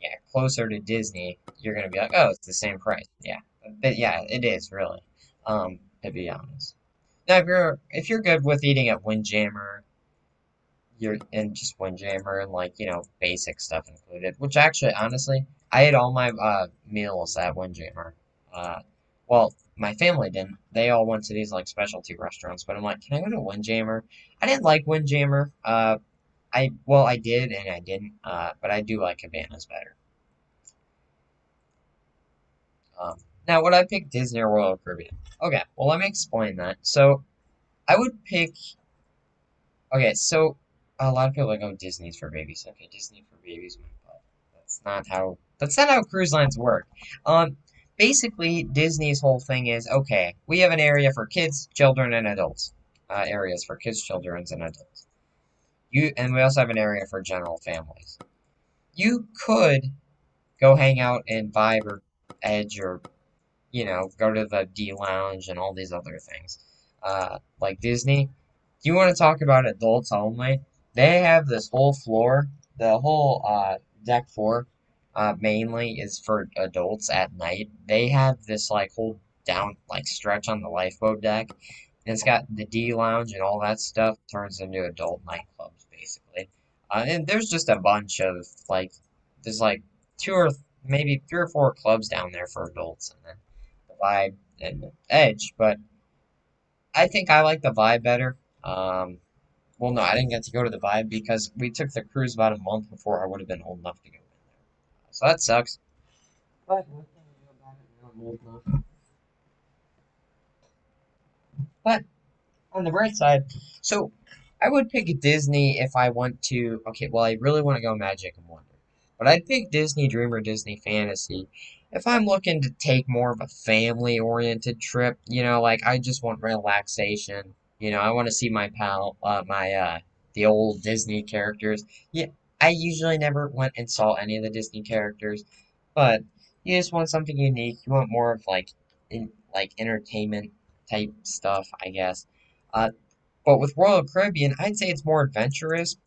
yeah, closer to Disney. You're gonna be like, oh, it's the same price. Yeah, but yeah, it is really. To be honest. Now, if you're good with eating at Windjammer, you're in just Windjammer and like basic stuff included. Which actually, honestly, I ate all my meals at Windjammer. Uh, well, my family didn't. They all went to these like specialty restaurants. But I'm like, can I go to Windjammer? I didn't like Windjammer. I did and I didn't. But I do like Cabanas better. Um, Now, would I pick Disney or Royal Caribbean? Okay, well let me explain that. So I would pick. Okay, so a lot of people are like, oh, Disney's for babies. Okay, Disney for babies, my butt. That's not how cruise lines work. Um, Basically, Disney's whole thing is, okay, we have an area for kids, children, and adults. Areas for kids, children, and adults. And we also have an area for general families. You could go hang out in Vibe or Edge or go to the D Lounge and all these other things. Like Disney, you want to talk about adults only? They have this whole floor, the whole deck floor, mainly is for adults at night. They have this like whole down like stretch on the lifeboat deck, and it's got the D Lounge and all that stuff turns into adult nightclubs basically. And there's just a bunch of like there's like two or maybe three or four clubs down there for adults, and then the Vibe and Edge, but I think I like the Vibe better. Well, no, I didn't get to go to the Vibe because we took the cruise about a month before I would have been old enough to go in there. So that sucks. But what can you do about it now? I'm old enough. But on the bright side, so I would pick Disney if I want to. Okay, well, I really want to go Magic and Wonder, but I'd pick Disney Dream or Disney Fantasy if I'm looking to take more of a family-oriented trip. Like I just want relaxation. I want to see my pal, the old Disney characters. Yeah, I usually never went and saw any of the Disney characters, but you just want something unique. You want more of like entertainment type stuff, I guess. Uh, but with Royal Caribbean, I'd say it's more adventurous,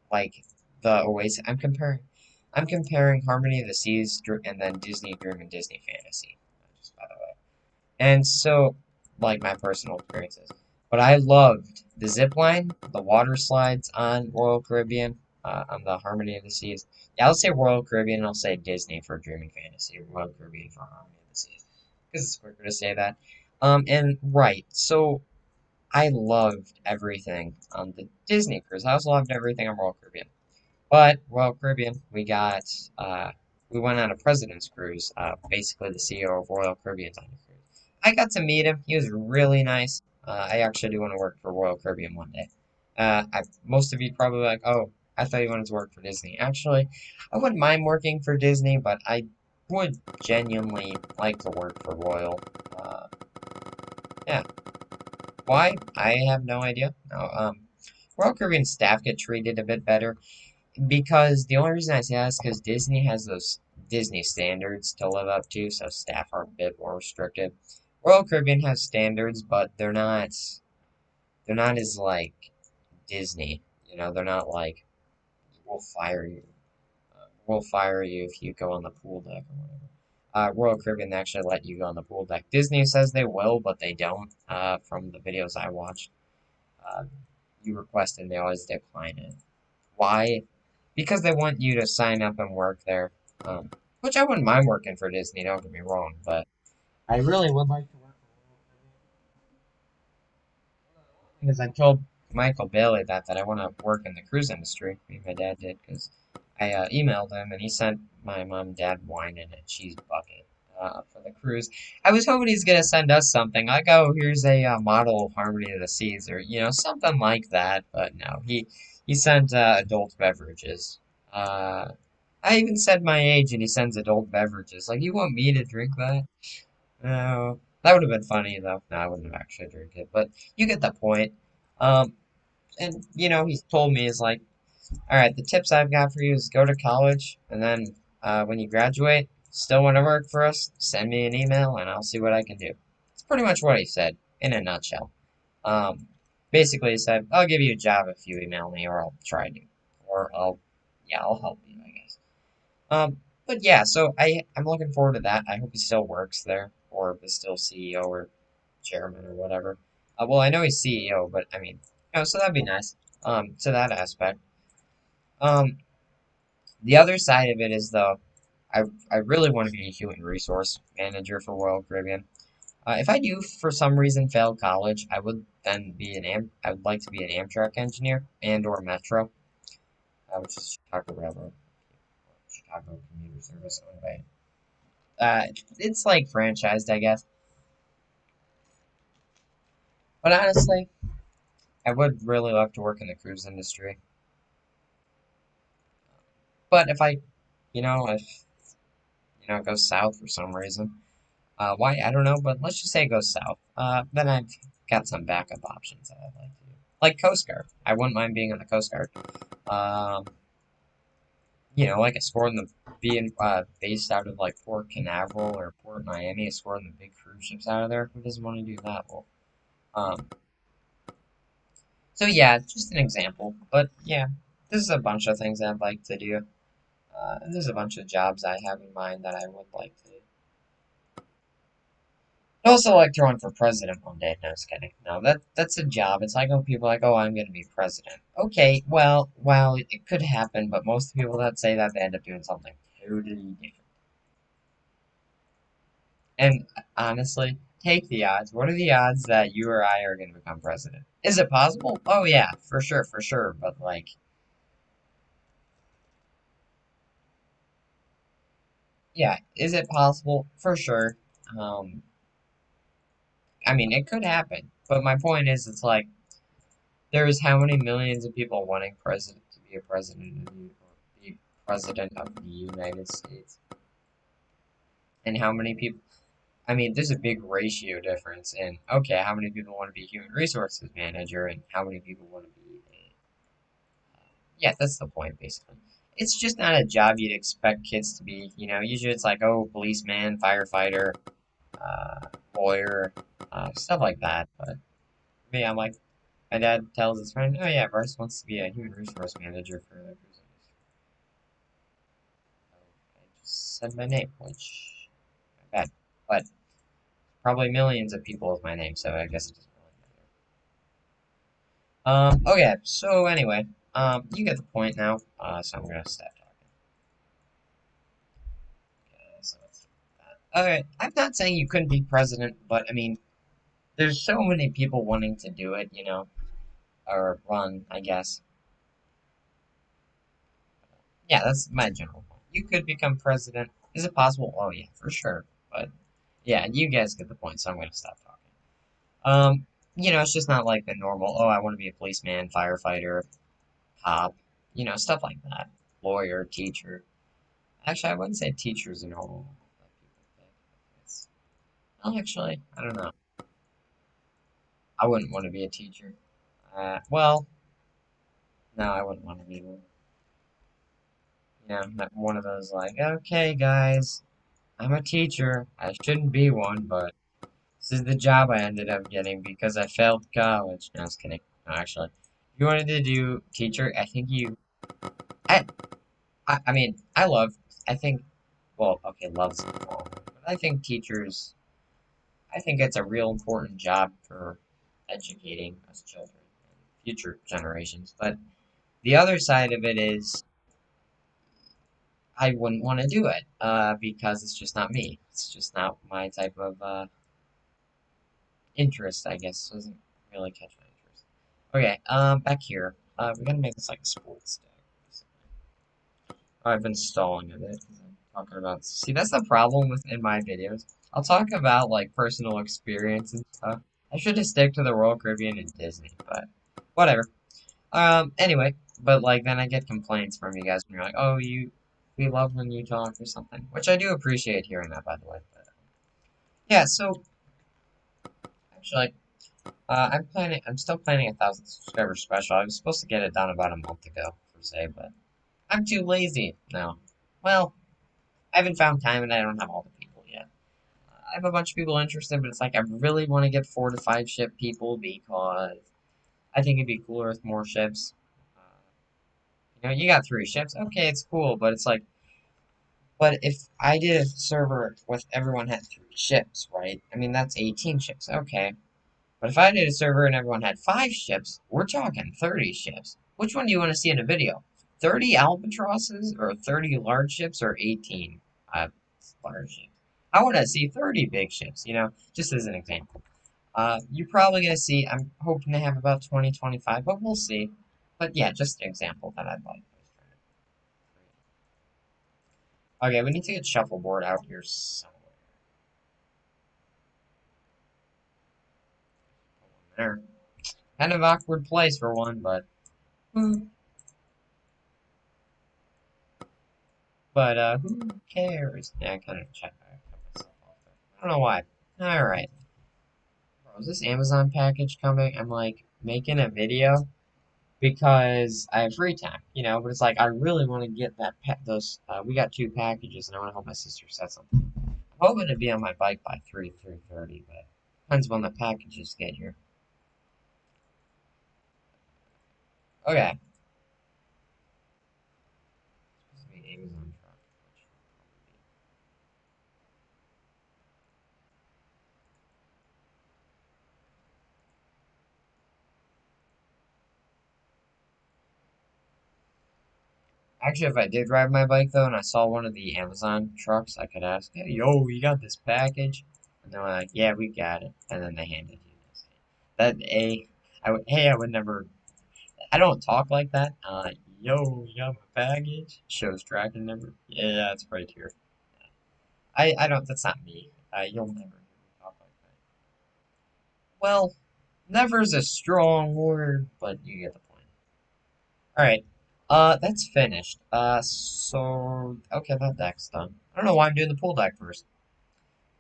like the Oasis. I'm comparing Harmony of the Seas and then Disney Dream and Disney Fantasy, just by the way. And so, like my personal experiences. But I loved the zip line, the water slides on Royal Caribbean, on the Harmony of the Seas. Yeah, I'll say Royal Caribbean and I'll say Disney for Dream and Fantasy, Royal Caribbean for Harmony of the Seas. Because it's quicker to say that. And right, so I loved everything on the Disney cruise. I also loved everything on Royal Caribbean. But Royal Caribbean, we went on a President's Cruise. Basically, the CEO of Royal Caribbean's on the cruise. I got to meet him. He was really nice. I actually do want to work for Royal Caribbean one day. Most of you probably like, oh, I thought you wanted to work for Disney. Actually, I wouldn't mind working for Disney, but I would genuinely like to work for Royal. Yeah. Why? I have no idea. No, Royal Caribbean staff get treated a bit better because the only reason I say that is because Disney has those Disney standards to live up to, so staff are a bit more restricted. Royal Caribbean has standards, but they're not as like Disney. You know, they're not like we'll fire you. We'll fire you if you go on the pool deck or whatever. Royal Caribbean actually let you go on the pool deck. Disney says they will, but they don't. From the videos I watched, uh, you request and they always decline it. Why? Because they want you to sign up and work there. Which I wouldn't mind working for Disney, don't get me wrong, but I really would like to work for Royal Caribbean because I told Michael Bailey that I want to work in the cruise industry. Me and my dad did because I emailed him and he sent my mom and dad wine in a cheese bucket for the cruise. I was hoping he's gonna send us something like, oh, here's a model of Harmony of the Seas or something like that. But no, he sent adult beverages. Uh, I even said my age and he sends adult beverages. Like, you want me to drink that? No. That would have been funny though. No, I wouldn't have actually drank it, but you get the point. Um, and he's told me is like, all right, the tips I've got for you is go to college, and then when you graduate, still want to work for us, send me an email, and I'll see what I can do. It's pretty much what he said in a nutshell. Um, Basically, he said, I'll give you a job if you email me, or I'll try to, or I'll help you, I guess. But yeah, so I'm looking forward to that. I hope he still works there, or is still CEO or chairman or whatever. Well, I know he's CEO, but I mean, so that'd be nice. To that aspect. Um, the other side of it is though, I really want to be a human resource manager for Royal Caribbean. If I do for some reason fail college, I would then be I would like to be an Amtrak engineer and or Metro, which is Chicago Railroad, Chicago Commuter Service owned by. It's like franchised, I guess. But honestly, I would really love to work in the cruise industry. But if it goes south for some reason, why I don't know, but let's just say it goes south. Then I've got some backup options that I'd like to do, like Coast Guard. I wouldn't mind being on the Coast Guard. Um, like escorting being based out of like Port Canaveral or Port Miami, escorting the big cruise ships out of there. Who doesn't want to do that? Well, um, so yeah, just an example. But yeah, this is a bunch of things I'd like to do. And there's a bunch of jobs I have in mind that I would like to do. I'd also like to run for president one day. No, just kidding. No, that's a job. It's like when people are like, oh, I'm going to be president. Okay, well, it could happen, but most people that say that they end up doing something totally different. And honestly, take the odds. What are the odds that you or I are going to become president? Is it possible? Oh yeah, for sure, for sure. But like, yeah, is it possible? For sure. Um, I mean, it could happen. But my point is, it's like there's how many millions of people wanting president to be a president of or be president of the United States, and how many people. I mean, there's a big ratio difference in okay, how many people want to be a human resources manager, and how many people want to be a. Yeah, that's the point, basically. It's just not a job you'd expect kids to be. Usually it's like, oh, policeman, firefighter, lawyer, stuff like that. But me, I'm like, my dad tells his friend, "Oh yeah, Bryce wants to be a human resource manager for the cruise industry." So I just said my name, which my bad, but probably millions of people with my name, so I guess it doesn't really matter. Okay, so anyway, you get the point now. So I'm gonna stop talking. Okay, so let's do that. Okay, I'm not saying you couldn't be president, but I mean, there's so many people wanting to do it, or run, I guess. Yeah, that's my general point. You could become president. Is it possible? Oh yeah, for sure. But yeah, you guys get the point, so I'm gonna stop talking. It's just not like the normal, oh, I want to be a policeman, firefighter, cop, stuff like that. Lawyer, teacher. Actually, I wouldn't say teacher is a normal that people think. It's, well, actually, I don't know. I wouldn't want to be a teacher. Well, no, I wouldn't want to be one. Not one of those like, okay, guys, I'm a teacher. I shouldn't be one, but this is the job I ended up getting because I failed college. No, I was kidding. No, actually, if you wanted to do teacher, I think you. I, I mean, I love. I think. Well, okay, love's the wrong word, but I think teachers. I think it's a real important job for educating us children and future generations. But the other side of it is I wouldn't want to do it because it's just not me. It's just not my type of interest, I guess. Doesn't really catch my interest. Okay, back here. We're gonna make this like a sports deck. Oh, I've been stalling a bit because I'm talking about. See, that's the problem with in my videos. I'll talk about like personal experience and stuff. I should just stick to the Royal Caribbean and Disney, but whatever. Anyway, but like then I get complaints from you guys when you're like, oh, we love when you talk or something, which I do appreciate hearing that, by the way. But yeah, so actually, I'm still planning 1,000 subscriber special. I was supposed to get it done about a month ago, per se, but I'm too lazy now. Well, I haven't found time and I don't have all the people yet. I have a bunch of people interested, but it's like I really want to get 4 to 5 ship people because I think it'd be cooler with more ships. Uh, you got 3 ships. Okay, it's cool, but it's like, but if I did a server with everyone had 3 ships, right? I mean, that's 18 ships. Okay. But if I did a server and everyone had 5 ships, we're talking 30 ships. Which one do you want to see in a video? 30 albatrosses or 30 large ships or 18 large ships? I want to see 30 big ships, just as an example. You're probably going to see, I'm hoping to have about 20, 25, but we'll see. But yeah, just an example that I'd like. Okay, we need to get shuffleboard out here somewhere. There. Kind of awkward place for one, but who cares? Yeah, I kind of cut myself off there. I don't know why. Alright. Bro, is this Amazon package coming? I'm like making a video because I have free time, but it's like I really want to get those we got 2 packages and I want to help my sister set something. I'm hoping to be on my bike by 3:30, but depends when the packages get here. Okay. It's supposed to be Amazon truck, which actually, if I did ride my bike though, and I saw one of the Amazon trucks, I could ask, "Hey, yo, you got this package?" And they're like, "Yeah, we got it," and then they handed you this. I would never. I don't talk like that. Yo, you got my package? Shows tracking number. Yeah, it's right here. I don't. That's not me. You'll never hear me talk like that. Well, never's a strong word, but you get the point. Alright. That's finished. Okay, that deck's done. I don't know why I'm doing the pool deck first.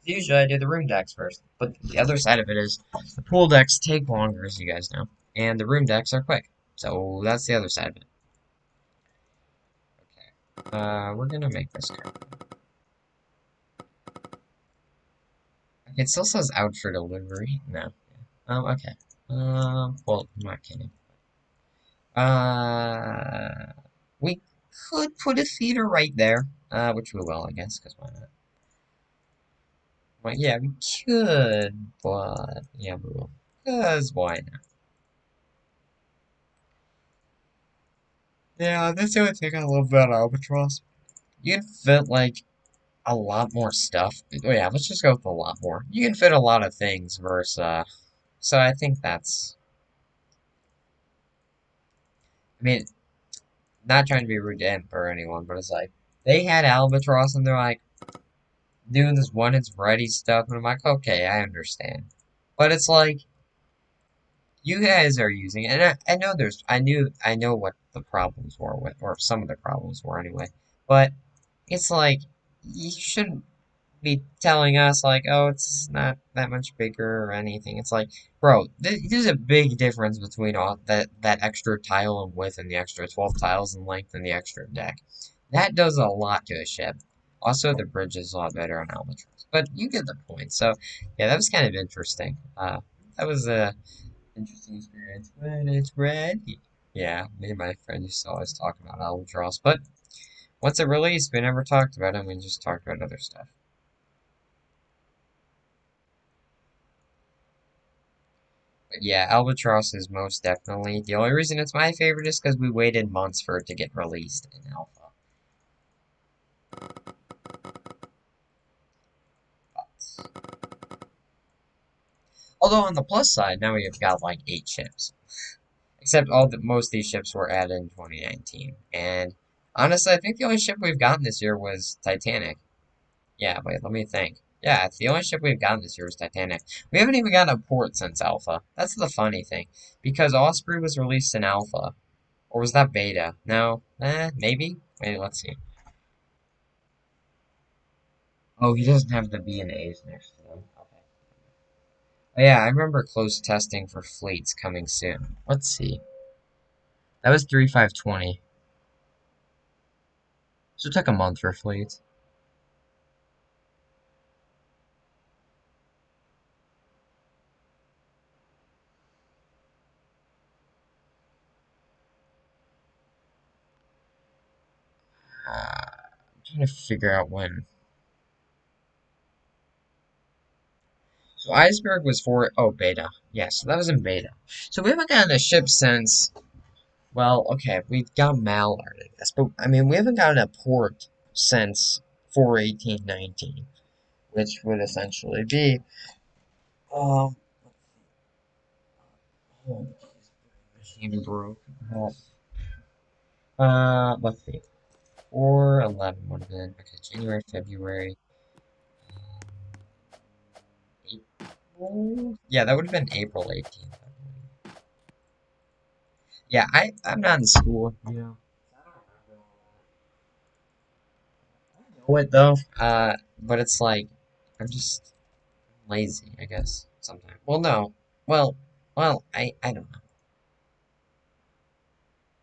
Usually I do the room decks first. But the other side of it is, the pool decks take longer, as you guys know. And the room decks are quick. So, that's the other side of it. Okay. We're gonna make this card. It still says out for delivery. No. Okay. Well, I'm not kidding. Uh, we could put a theater right there, which we will, I guess, because why not? Well, yeah, we could, but yeah, we will, because why not? Yeah, that's the only thing I love about Albatross. You can fit like a lot more stuff. Oh yeah, let's just go with a lot more. You can fit a lot of things versus so I think that's. I mean, not trying to be rude to or anyone, but it's like they had Albatross and they're like doing this one it's ready stuff, and I'm like, okay, I understand. But it's like you guys are using it, and I know I know what the problems were with, or some of the problems were anyway. But it's like you shouldn't be telling us like, oh, it's not that much bigger or anything. It's like, bro, there's a big difference between all that extra tile in width and the extra 12 tiles in length and the extra deck. That does a lot to a ship. Also, the bridge is a lot better on Albatross. But you get the point. So, yeah, that was kind of interesting. That was a interesting experience. When it's ready. Yeah, me and my friend used to always talk about Albatross. But once it released, we never talked about it. We just talked about other stuff. But yeah, Albatross is most definitely the only reason it's my favorite is because we waited months for it to get released in alpha. But, although on the plus side, now we've got like 8 ships. Except most of these ships were added in 2019. And honestly, I think the only ship we've gotten this year was Titanic. Yeah, wait, let me think. Yeah, the only ship we've gotten this year was Titanic. We haven't even gotten a port since Alpha. That's the funny thing. Because Osprey was released in Alpha. Or was that Beta? No? Maybe? Wait, let's see. Oh, he doesn't have the B and A's next to them. Okay. Oh, yeah, I remember closed testing for fleets coming soon. Let's see. That was 3520. So it took a month for fleets. I'm trying to figure out when. So Iceberg was for beta. Yeah, so that was in beta. So we haven't gotten a ship since. Well, okay, we've got Mallard, I guess, but I mean we haven't gotten a port since 41819, which would essentially be um. Oh, machine broke. Let's see. 411 would have been okay. January, February, April. Yeah, that would have been April 18th. Yeah, I'm not in school. Yeah. Know it though. But it's like I'm just lazy, I guess. Sometimes. Well, no. Well, I don't know.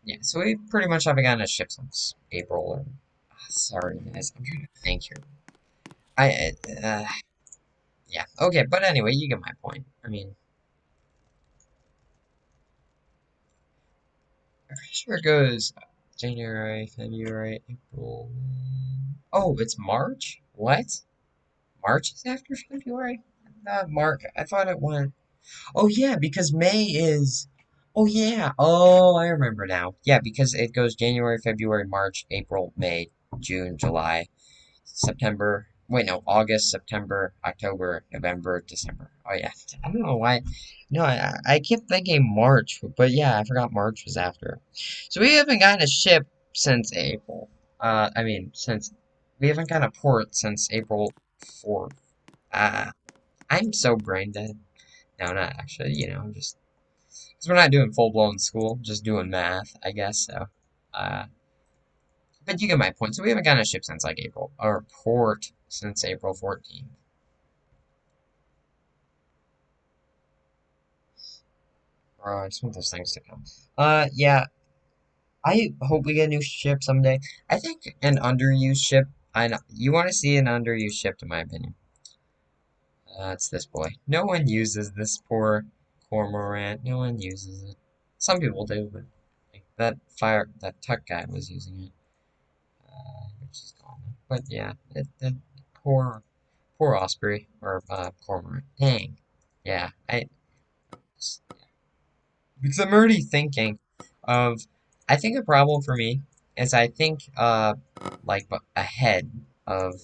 Yeah. So we pretty much haven't gotten a ship since April. Or sorry, guys. I'm trying to think here. I yeah. Okay, but anyway, you get my point. I mean, I'm pretty sure it goes January, February, April. Oh, it's March? What? March is after February? Not March. I thought it went. Oh yeah, because May is. Oh yeah. Oh, I remember now. Yeah, because it goes January, February, March, April, May, June, July, September. Wait, no, August, September, October, November, December. Oh yeah. I don't know why. No, I kept thinking March, but yeah, I forgot March was after. So we haven't gotten a ship since April. I mean, since we haven't gotten a port since April 4th. I'm so brain dead. No, not actually, just because we're not doing full-blown school, just doing math, I guess, so. Uh, but you get my point. So we haven't gotten a ship since, like, April, or port since April 14th. Bro, I just want those things to come. Yeah, I hope we get a new ship someday. I think an underused ship, I know, you want to see an underused ship, in my opinion. It's this boy. No one uses this poor cormorant. No one uses it. Some people do, but like that Tuck guy was using it. Which is gone. But yeah, poor, poor Osprey or Cormorant. Dang. Yeah, because I'm already thinking of. I think a problem for me is I think like ahead of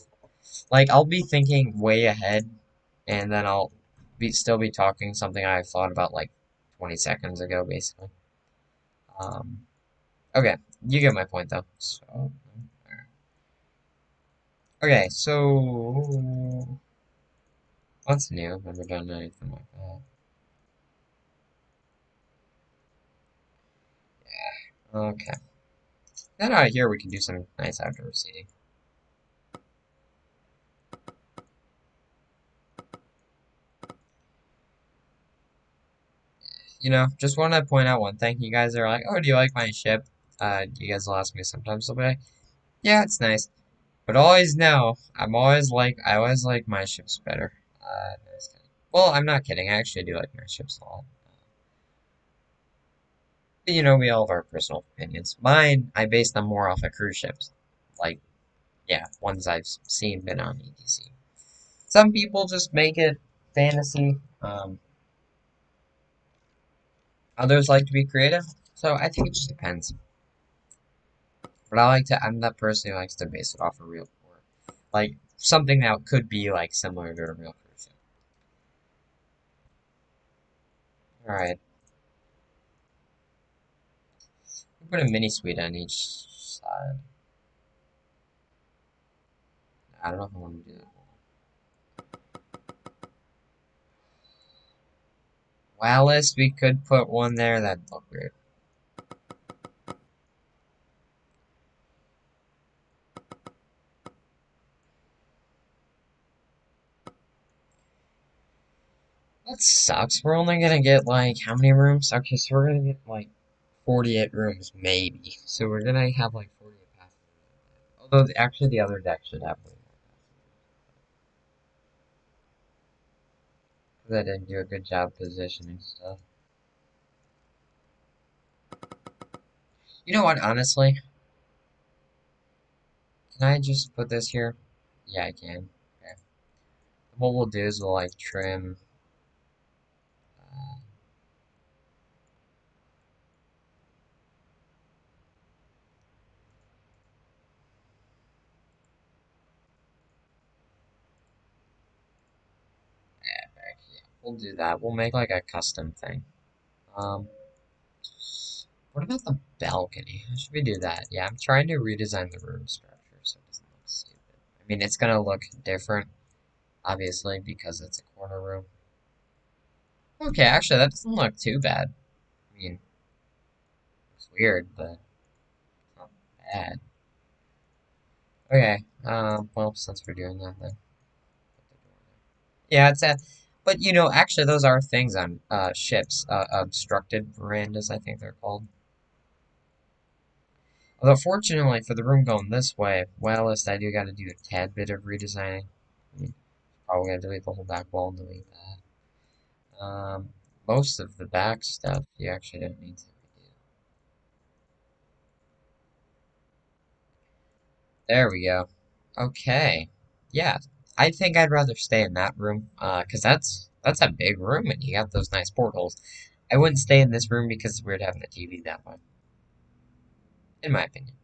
like I'll be thinking way ahead, and then I'll still be talking something I thought about like 20 seconds ago, basically. Um, okay, you get my point though. So, okay, so what's new? I've never done anything like that. Okay. Then out of here we can do some nice outdoor seating. Just want to point out one thing. You guys are like, oh, do you like my ship? You guys will ask me sometimes. I'll be like, Yeah, it's nice. But always know, I always like my ships better. No, just kidding. Well, I'm not kidding. I actually do like my ships a lot. But, you know, we all have our personal opinions. Mine, I base them more off of cruise ships. Like, yeah, ones I've seen been on EDC. Some people just make it fantasy. Others like to be creative. So I think it just depends. But I'm that person who likes to base it off of real work. Like, something that could be, like, similar to a real cruise ship. Alright. We put a mini suite on each side. I don't know if I want to do that. Well, we could put one there. That'd look weird. That sucks. We're only gonna get, like, how many rooms? Okay, so we're gonna get, like, 48 rooms, maybe. So we're gonna have, like, 48 passengers. Although, actually, the other deck should have way more passengers. 'Cause I didn't do a good job positioning stuff. You know what, honestly? Can I just put this here? Yeah, I can. Okay. What we'll do is we'll, like, trim. Uh, yeah, back here. We'll do that. We'll make, like, a custom thing. Um, what about the balcony? How should we do that? Yeah, I'm trying to redesign the room structure so it doesn't look stupid. I mean, it's gonna look different, obviously, because it's a corner room. Okay, actually, that doesn't look too bad. I mean, it's weird, but it's not bad. Okay, well, since we're doing that, then. Yeah, it's a, but you know, actually, those are things on ships. Obstructed verandas, I think they're called. Although, fortunately for the room going this way, well, I do got to do a tad bit of redesigning. I mean, probably gonna delete the whole back wall and delete that. Most of the back stuff you actually don't need to redo. There we go. Okay. Yeah, I think I'd rather stay in that room, 'cause that's a big room and you got those nice portholes. I wouldn't stay in this room because it's weird having a TV that way, in my opinion.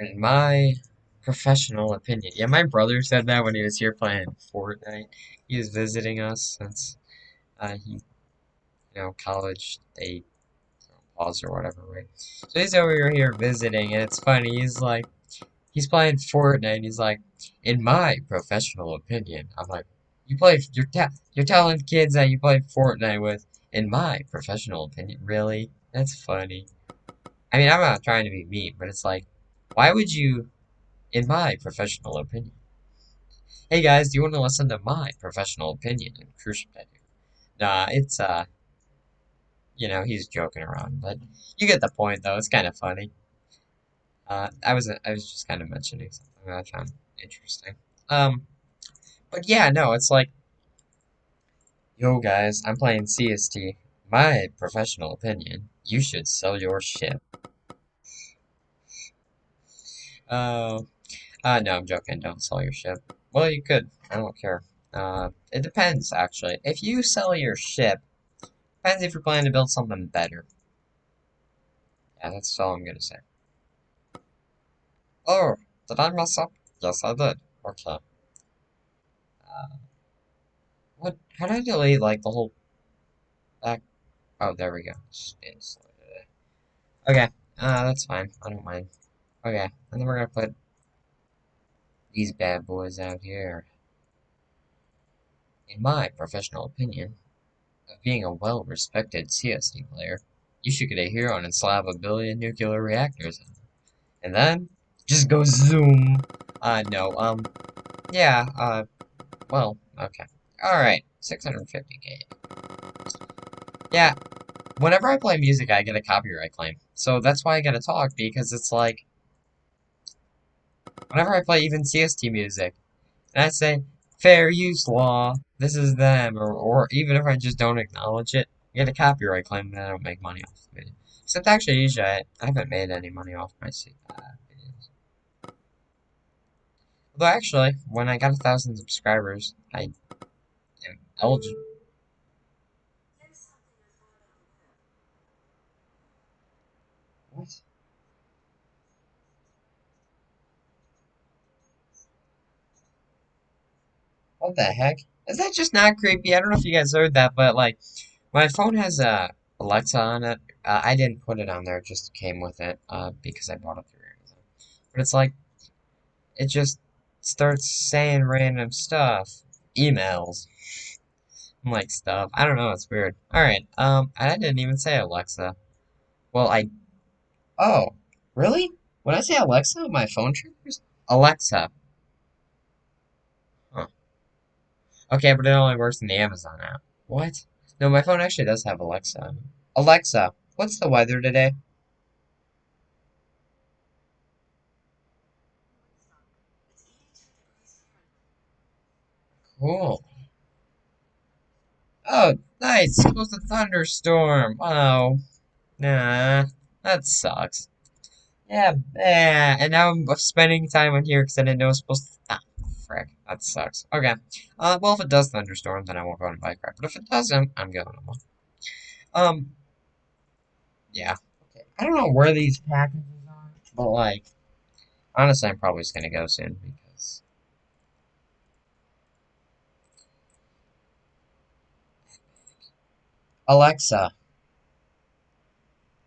In my professional opinion. Yeah, my brother said that when he was here playing Fortnite. He was visiting us since college they pause or whatever, right? So he's over here visiting, and it's funny. He's playing Fortnite, and he's like, in my professional opinion. I'm like, you're telling kids that you play Fortnite with, in my professional opinion, really? That's funny. I mean, I'm not trying to be mean, but it's like, why would you, in my professional opinion? Hey guys, do you want to listen to my professional opinion in crucial tenure? Nah, he's joking around, but you get the point though. It's kind of funny. I was just kind of mentioning something that I found interesting. Um, but yeah, no, it's like, yo guys, I'm playing CST. My professional opinion, you should sell your ship. Oh, no, I'm joking. Don't sell your ship. Well, you could. I don't care. It depends actually. If you sell your ship, depends if you're planning to build something better. Yeah, that's all I'm gonna say. Oh, did I mess up? Yes, I did. Okay. Uh, what? How did I delete like the whole back? Oh, there we go. Okay. That's fine. I don't mind. Okay, and then we're gonna put these bad boys out here. In my professional opinion, of being a well-respected CSD player, you should get a hero and slap a billion nuclear reactors in. And then just go zoom. No. Yeah. Well. Okay. All right. 650K. Yeah. Whenever I play music, I get a copyright claim. So that's why I gotta talk, because it's like, whenever I play even CST music, and I say, fair use law, this is them, or even if I just don't acknowledge it, I get a copyright claim and I don't make money off the video. Except actually, usually I haven't made any money off my videos. Although actually, when I got 1,000 subscribers, I am eligible. What? What the heck? Is that just not creepy? I don't know if you guys heard that, but like, my phone has Alexa on it. I didn't put it on there; it just came with it because I bought it through Amazon. But it's like it just starts saying random stuff, emails, and like stuff. I don't know. It's weird. All right. I didn't even say Alexa. Well, I. Oh, really? When I say Alexa, my phone triggers. Alexa. Huh. Okay, but it only works in the Amazon app. What? No, my phone actually does have Alexa. Alexa, what's the weather today? Cool. Oh, nice. It's supposed to thunderstorm. Oh, nah. That sucks. Yeah, yeah. And now I'm spending time on here because I didn't know it was supposed to. Ah, frick. That sucks. Okay. Well, if it does thunderstorm, then I won't go on a bike ride. But if it doesn't, I'm going on one. Um, yeah. Okay. I don't know where these packages are, but like, honestly, I'm probably just gonna go soon because Alexa,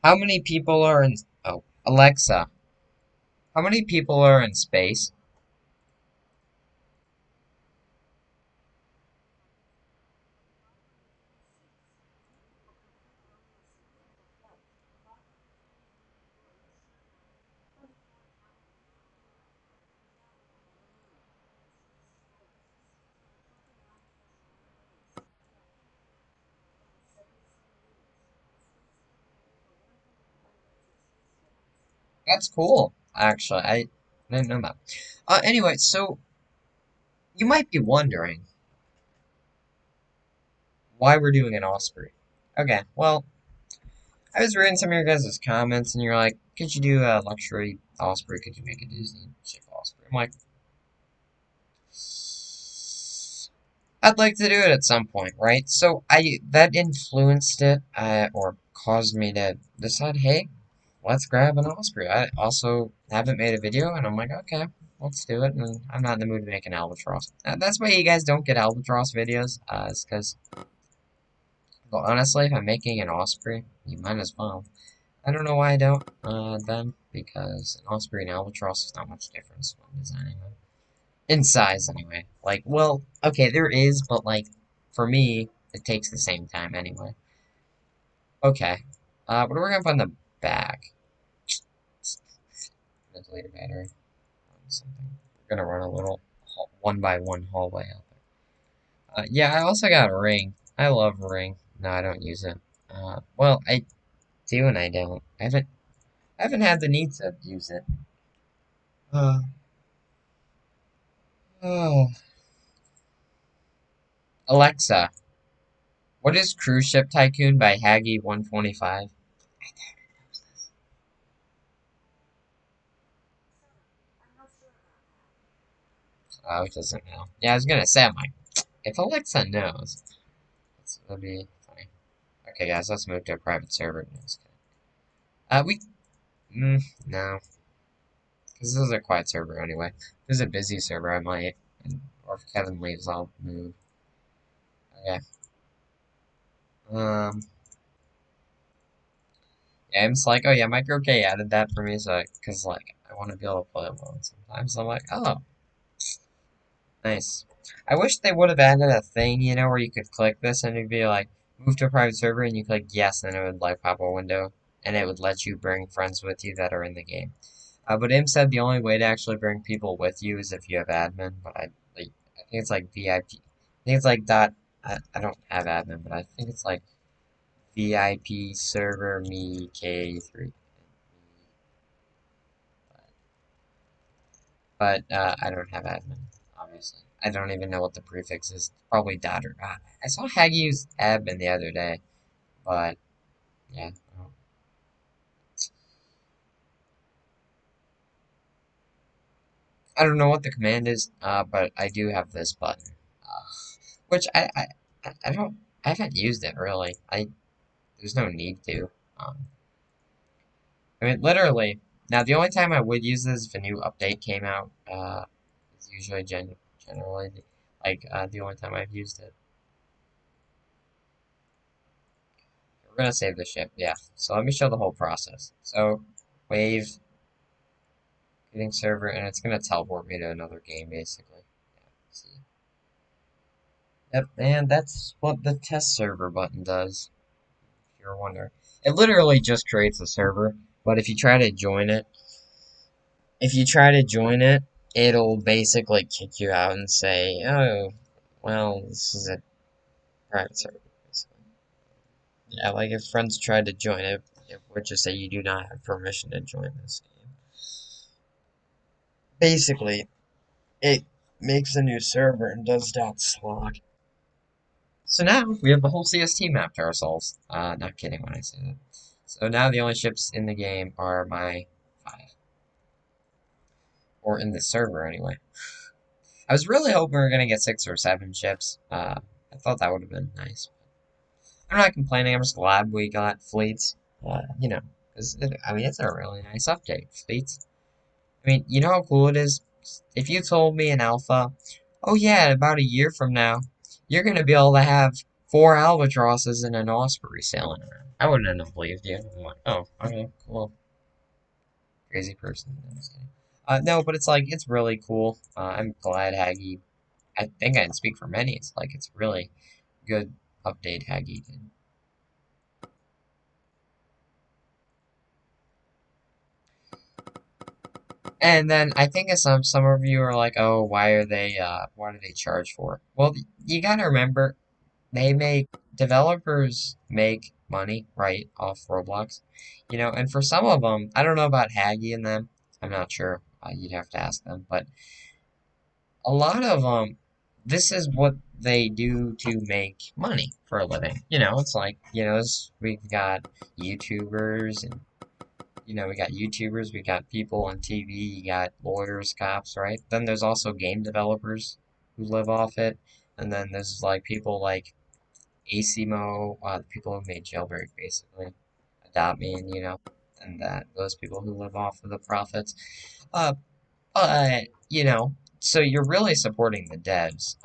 how many people are in? Oh, Alexa, how many people are in space? That's cool. Actually, I didn't know that. Anyway, so you might be wondering why we're doing an Osprey. Okay, well, I was reading some of your guys' comments, and you're like, could you do a luxury Osprey? Could you make a Disney ship Osprey? I'm like, I'd like to do it at some point, right? So that influenced it, or caused me to decide, hey, let's grab an Osprey. I also haven't made a video, and I'm like, okay, let's do it. And I'm not in the mood to make an albatross. That's why you guys don't get albatross videos, is because, well, honestly, if I'm making an Osprey, you might as well. I don't know why I don't, then, because an Osprey and albatross is not much difference when designing them. In size, anyway. Like, well, okay, there is, but, like, for me, it takes the same time anyway. Okay. What are we gonna put on the back? Gonna delete a battery on something. We're gonna run a little one by one hallway out there. Yeah, I also got a ring. I love ring. No, I don't use it. Well, I do and I don't. I haven't had the need to use it. Uh, oh. Alexa, what is Cruise Ship Tycoon by Haggy 125? Oh, it doesn't know. Yeah, I was gonna say, I'm like, if Alexa knows, that'd be funny. Okay, guys, let's move to a private server. No, just kidding. We, no, because this is a quiet server anyway. If this is a busy server, I might, or if Kevin leaves, I'll move. Okay. Um, yeah, I'm just like, oh yeah, Micro K added that for me, so, cause like, I want to be able to play alone sometimes. So I'm like, oh, nice. I wish they would have added a thing, where you could click this and it'd be like, move to a private server, and you click yes, and it would like pop a window, and it would let you bring friends with you that are in the game. But Im said the only way to actually bring people with you is if you have admin, but I think it's like VIP. I think it's like dot. I don't have admin, but I think it's like VIP server me K3. but I don't have admin, obviously. I don't even know what the prefix is. Probably dot or I saw Hag use admin the other day, but yeah. I don't know what the command is, but I do have this button, which I don't, I haven't used it really. There's no need to. Um, I mean, literally, now the only time I would use this if a new update came out, is usually generally, like, the only time I've used it. We're gonna save the ship, yeah. So let me show the whole process. So, wave, getting server, and it's gonna teleport me to another game, basically. Yeah, see. Yep, and that's what the test server button does, if you're wondering. It literally just creates a server, but if you try to join it, it'll basically kick you out and say, oh, well, this is a private server, basically. Yeah, like if friends tried to join it, it would just say you do not have permission to join this game. Basically, it makes a new server and does .slog. So now we have the whole CST map to ourselves. Not kidding when I say that. So now the only ships in the game are my 5. Or in the server, anyway. I was really hoping we were going to get 6 or 7 ships. I thought that would have been nice. I'm not complaining, I'm just glad we got fleets. You know, because, I mean, it's a really nice update. Fleets. I mean, you know how cool it is? If you told me in Alpha, oh yeah, about a year from now, you're going to be able to have 4 albatrosses and an osprey sailing around. I wouldn't have believed you. I'm like, oh, okay, cool. Crazy person. No, but it's like, it's really cool. I'm glad Haggy, I think I can speak for many. It's like, it's really good update Haggy did. And then I think some of you are like, oh, why do they charge for it? Well, you gotta remember, developers make money, right, off Roblox. You know, and for some of them, I don't know about Haggy and them. I'm not sure. You'd have to ask them. But a lot of them, this is what they do to make money for a living. You know, it's like, we've got YouTubers and we got YouTubers, we got people on TV, you got lawyers, cops, right? Then there's also game developers who live off it. And then there's like people like ACMO, the people who made Jailbreak basically, Adopt Me, and and that those people who live off of the profits. Uh, so you're really supporting the devs.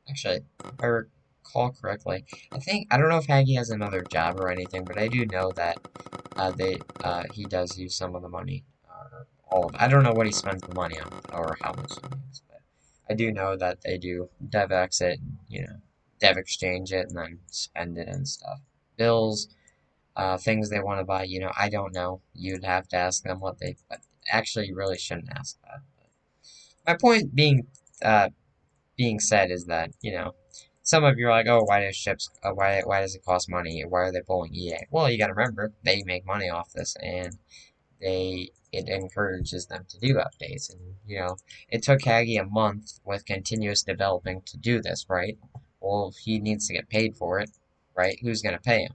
Actually, if I recall correctly, I don't know if Haggy has another job or anything, but I do know that he does use some of the money, all of it. I don't know what he spends the money on or how much he makes, but I do know that they do dev exit, dev exchange it and then spend it and stuff. Bills, things they want to buy, I don't know. You'd have to ask them but actually you really shouldn't ask that. My point being said is that, some of you are like, oh, why does it cost money? Why are they pulling EA? Well, you gotta remember, they make money off this, and it encourages them to do updates, and, it took Haggy a month with continuous developing to do this, right? Well, he needs to get paid for it, right? Who's gonna pay him?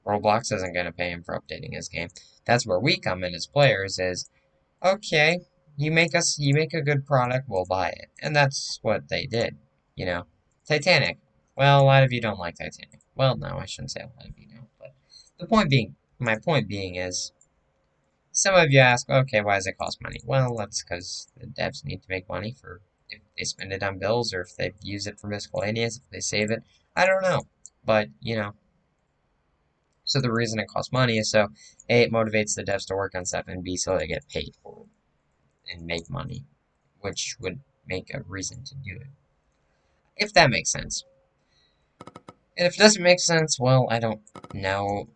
Roblox isn't gonna pay him for updating his game. That's where we come in as players, is, okay, you make a good product, we'll buy it. And that's what they did, you know. Titanic. Well, a lot of you don't like Titanic. Well, no, I shouldn't say a lot of you don't, but my point being is, some of you ask, okay, why does it cost money? Well, that's because the devs need to make money for if they spend it on bills or if they use it for miscellaneous, if they save it. I don't know. But, so the reason it costs money is so A, it motivates the devs to work on stuff, and B, so they get paid for it and make money, which would make a reason to do it. If that makes sense. And if it doesn't make sense, well, I don't know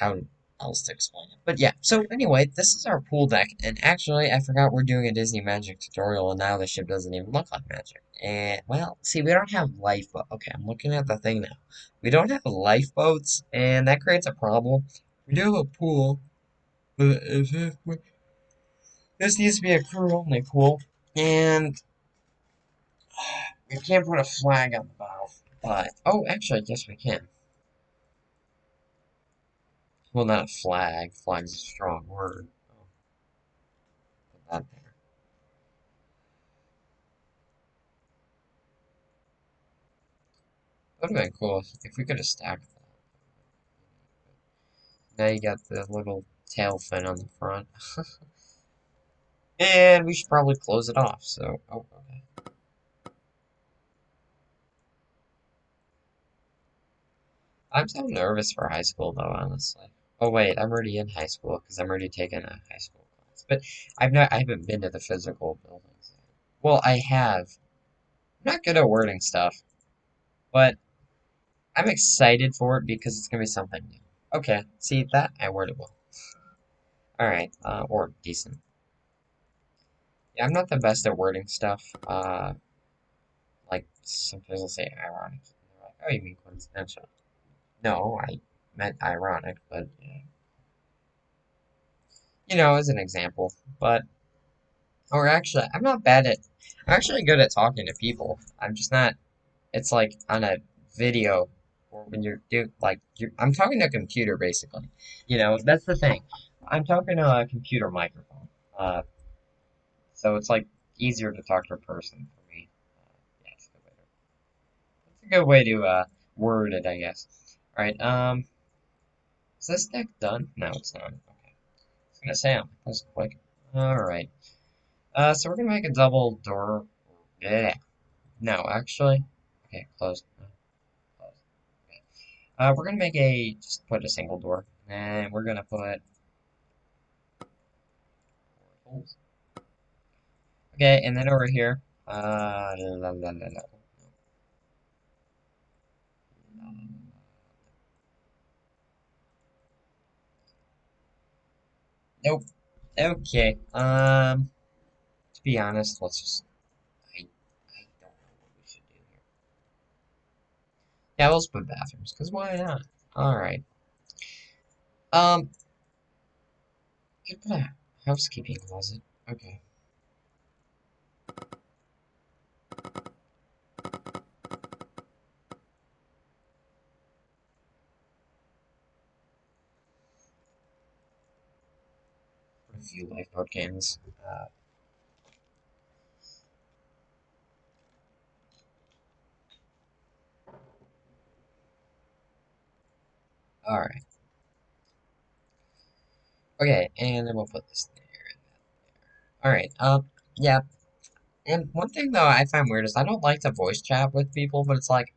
how else to explain it. But yeah, so anyway, this is our pool deck, and actually, I forgot we're doing a Disney Magic tutorial, and now the ship doesn't even look like magic. And, well, see, we don't have lifeboat. Okay, I'm looking at the thing now. We don't have lifeboats, and that creates a problem. We do have a pool, but This needs to be a crew-only pool, and we can't put a flag on the bow. But, oh, actually, yes, we can. Well, not a flag. Flag's a strong word. Oh, put that there. That would have been cool if we could have stacked that. Now you got the little tail fin on the front. And we should probably close it off, so, oh, okay. I'm so nervous for high school, though, honestly. Oh, wait, I'm already in high school, because I'm already taking a high school class. But I haven't been to the physical buildings yet. Well, I have. I'm not good at wording stuff, but I'm excited for it because it's gonna be something new. Okay, see, that I worded well. Alright, or decent. Yeah, I'm not the best at wording stuff. Like, some people say ironic. They're like, oh, you mean coincidental. No, I meant ironic, but, you know, as an example. But, or actually, I'm not bad at, I'm actually good at talking to people. I'm just not, it's like on a video, or when you're doing, like, I'm talking to a computer, basically. You know, that's the thing. I'm talking to a computer microphone. So it's like easier to talk to a person for me. Yeah, it's a good way to word it, I guess. All right. Is this deck done? No, it's not. Okay. I was gonna say that was quick. All right. So we're gonna make a double door. Yeah. No, actually. Okay, closed. No, closed. Okay. We're gonna make a just put a single door, and we're gonna put. Okay, and then over here. La, la, la, la. Nope. Okay. To be honest, let's just. I don't know what we should do here. Yeah, let's put bathrooms, because why not? Alright. Um, could put a housekeeping closet. Okay. Put a few lifeboat cans. Alright. Okay, and then we'll put this there. Alright, yeah. And one thing, though, I find weird is I don't like to voice chat with people, but it's like,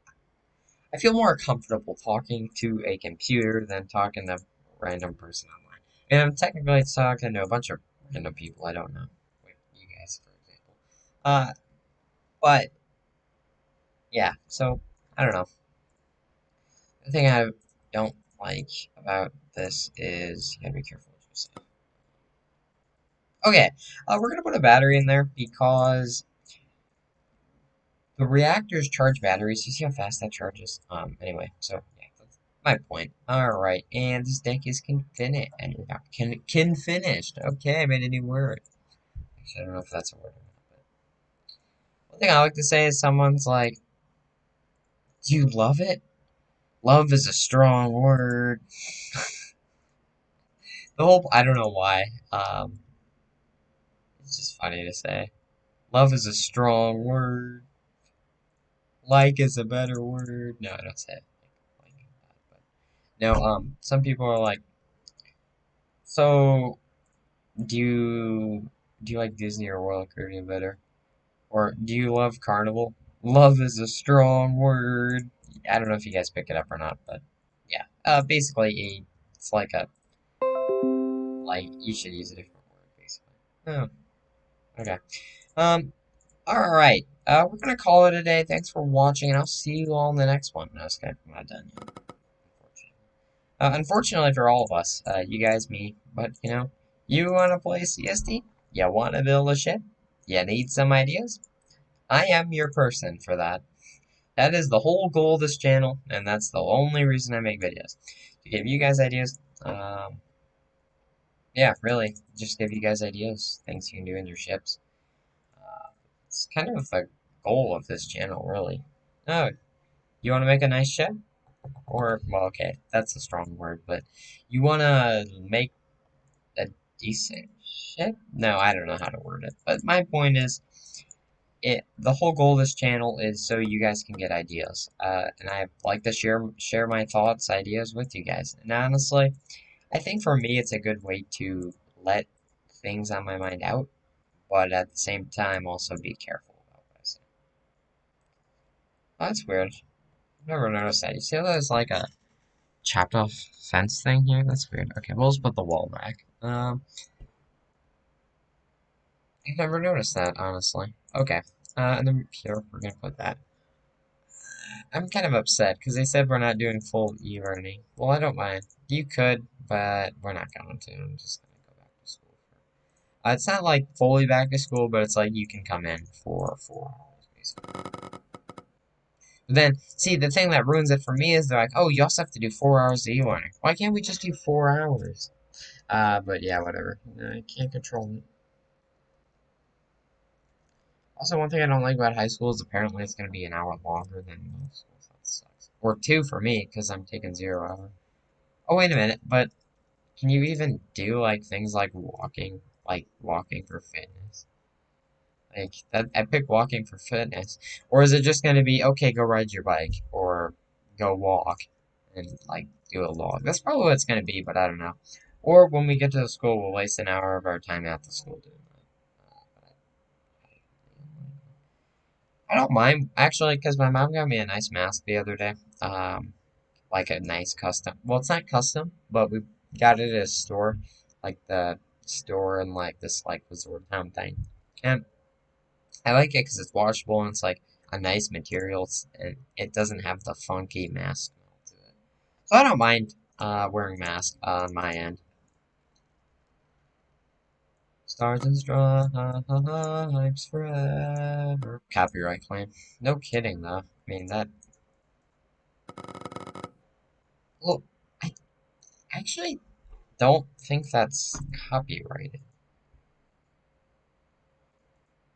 I feel more comfortable talking to a computer than talking to a random person online. And I'm technically talking to a bunch of random people I don't know. Like you guys, for example. Uh, but, yeah, so, I don't know. The thing I don't like about this is, you gotta be careful what you say. Okay, we're gonna put a battery in there because the reactors charge batteries. You see how fast that charges? Anyway, so yeah, that's my point. Alright, and this deck is finished. And can finished. Okay, I made a new word. Actually, I don't know if that's a word or not. But one thing I like to say is someone's like, do you love it? Love is a strong word. The whole, I don't know why. It's just funny to say. Love is a strong word. Like is a better word. No, I don't say it like that. But no, some people are like, so do you like Disney or Royal Caribbean better? Or do you love Carnival? Love is a strong word. I don't know if you guys pick it up or not, but yeah. Basically, it's like a like you should use a different word, basically. Oh, okay. Um, all right. We're gonna call it a day. Thanks for watching, and I'll see you all in the next one. No, okay, I'm not done yet. Unfortunately for all of us, you guys, me, but you know, you wanna play CSD? You wanna build a ship? You need some ideas? I am your person for that. That is the whole goal of this channel, and that's the only reason I make videos. To give you guys ideas. yeah, really, just give you guys ideas, things you can do in your ships. Uh, it's kind of the goal of this channel, really. Oh, you want to make a nice ship? Or, well, okay, that's a strong word, but you want to make a decent ship? No, I don't know how to word it. But my point is, the whole goal of this channel is so you guys can get ideas. And I like to share my thoughts, ideas with you guys. And honestly, I think for me, it's a good way to let things on my mind out, but at the same time, also be careful about what I say. Oh, that's weird. I've never noticed that. You see how there's like a chopped off fence thing here? That's weird. Okay, we'll just put the wall back. I've never noticed that, honestly. Okay. And then here, we're gonna put that. I'm kind of upset, because they said we're not doing full e-learning. Well, I don't mind. You could, but we're not going to. I'm just gonna go back to school. It's not like fully back to school, but it's like you can come in for 4 hours, basically. But then, see, the thing that ruins it for me is they're like, oh, you also have to do 4 hours of e-learning. Why can't we just do 4 hours? But yeah, whatever. I can't control it. Also, one thing I don't like about high school is apparently it's going to be an hour longer than middle school. So that sucks. Or 2 for me, because I'm taking 0 hour. Oh, wait a minute, but can you even do, like, things like walking for fitness? Like, that, I picked walking for fitness. Or is it just going to be, okay, go ride your bike, or go walk, and, like, do a log? That's probably what it's going to be, but I don't know. Or when we get to the school, we'll waste an hour of our time at the school doing that. I don't mind, actually, because my mom got me a nice mask the other day. Like a nice custom. Well, it's not custom, but we got it at a store, like the store in like this like resort town thing. And I like it because it's washable and it's like a nice material, and it doesn't have the funky mask smell to it. So I don't mind wearing masks on my end. Stars and stripes forever. Copyright claim. No kidding though. I mean that. Look, I actually don't think that's copyrighted.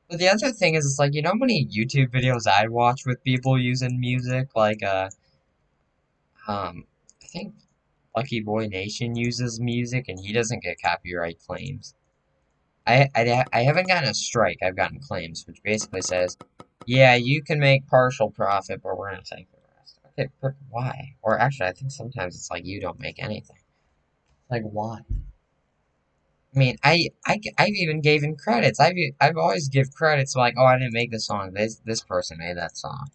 But the other thing is, it's like, you know how many YouTube videos I watch with people using music? Like, I think Lucky Boy Nation uses music and he doesn't get copyright claims. I haven't gotten a strike, I've gotten claims, which basically says, yeah, you can make partial profit, but we're gonna take the rest. Okay, but why? Or actually, I think sometimes it's like you don't make anything. Like, why? I mean, I've even given credits. I've always give credits like, oh, I didn't make the song. This person made that song.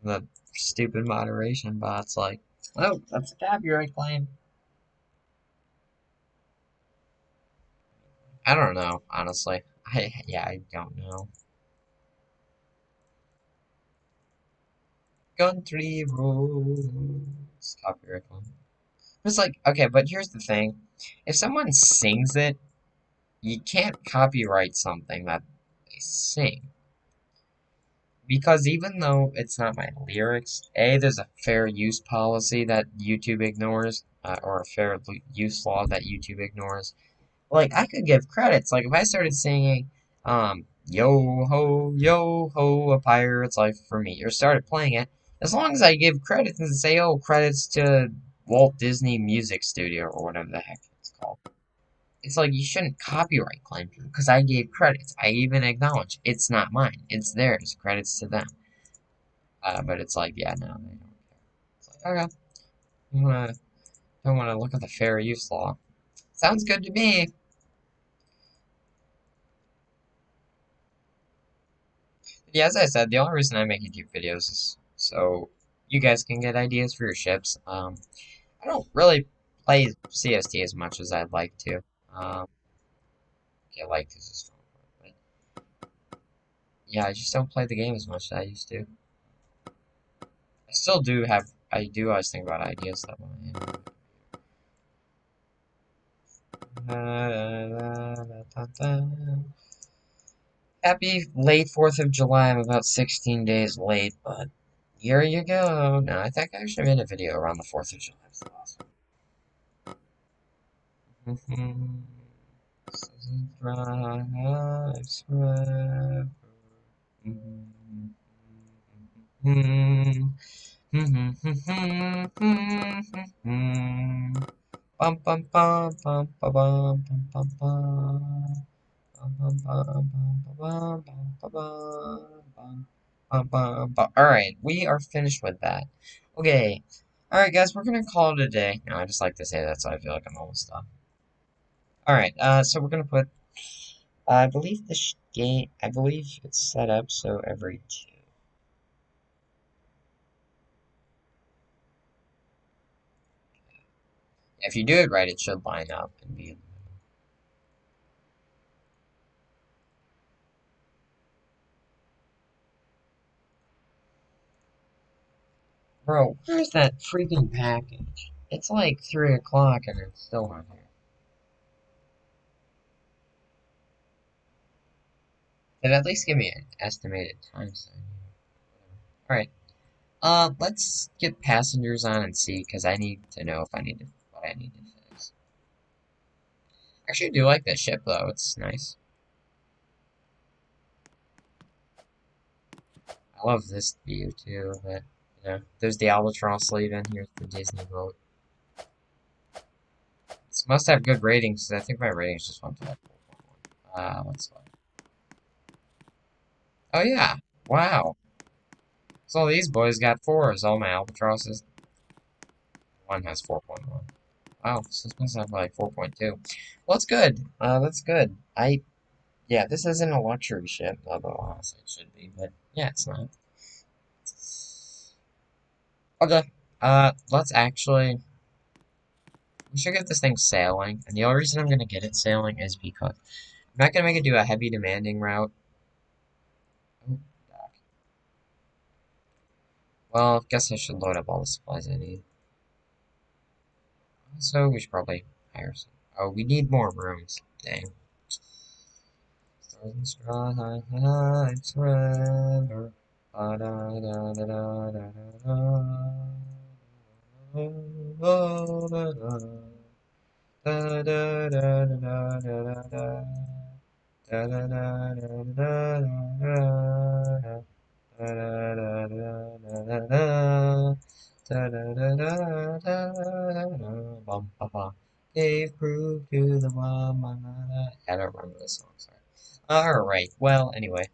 The stupid moderation bot's like, oh, that's a copyright claim. I don't know, honestly. I don't know. Country roads, copyright claim. It's like, okay, but here's the thing: if someone sings it, you can't copyright something that they sing. Because even though it's not my lyrics, A, there's a fair use policy that YouTube ignores, or a fair use law that YouTube ignores. Like, I could give credits. Like, if I started singing, yo ho, a pirate's life for me, or started playing it, as long as I give credits and say, oh, credits to Walt Disney Music Studio, or whatever the heck it's called. It's like, you shouldn't copyright claim me, because I gave credits. I even acknowledge it's not mine. It's theirs. Credits to them. But it's like, yeah, no, they don't care. It's like, okay, don't wanna look at the fair use law. Sounds good to me. Yeah, as I said, the only reason I make YouTube videos is so you guys can get ideas for your ships. I don't really play CST as much as I'd like to. Yeah, like this is strong word, but yeah, I just don't play the game as much as I used to. I still do have, I do always think about ideas that when Happy late 4th of July. I'm about 16 days late, but here you go. No, I think I actually made a video around the 4th of July. It was awesome. drives forever. Mm-hmm. Bum bum bum bum bum bum bum bum. Alright, we are finished with that. Okay. Alright, guys, we're gonna call it a day. No, I just like to say that, so I feel like I'm almost done. Alright, so we're gonna put, I believe this game, I believe it's set up so every two. If you do it right, it should line up and be. Bro, where's that freaking package? It's like 3 o'clock and it's still not here. Did at least give me an estimated time sign. Alright. Let's get passengers on and see, because I need to know if I need to, what I need to fix. Actually, I do like this ship, though. It's nice. I love this view, too, but, you know, there's the Albatross leaving. Here's the Disney boat. This must have good ratings, because I think my ratings just went to like 4.1. What's that? Oh, yeah. Wow. So all these boys got 4s. All my Albatrosses. One has 4.1. Wow, so this must have like 4.2. Well, that's good. That's good. Yeah, this isn't a luxury ship, although honestly it should be, but yeah, it's not. Okay, let's actually, we should get this thing sailing, and the only reason I'm gonna get it sailing is because I'm not gonna make it do a heavy demanding route. Oh, dock. Well, I guess I should load up all the supplies I need. So we should probably hire some. Oh, we need more rooms. Dang. Stars and stripes forever. Da da da da da da da. Da da da. Da da da da da da da. Da da da da da da. Da da da da da da. Da da da da da da. Bum ba ba. Gave proof to the mama. I don't remember the song. Sorry. Alright, well, anyway.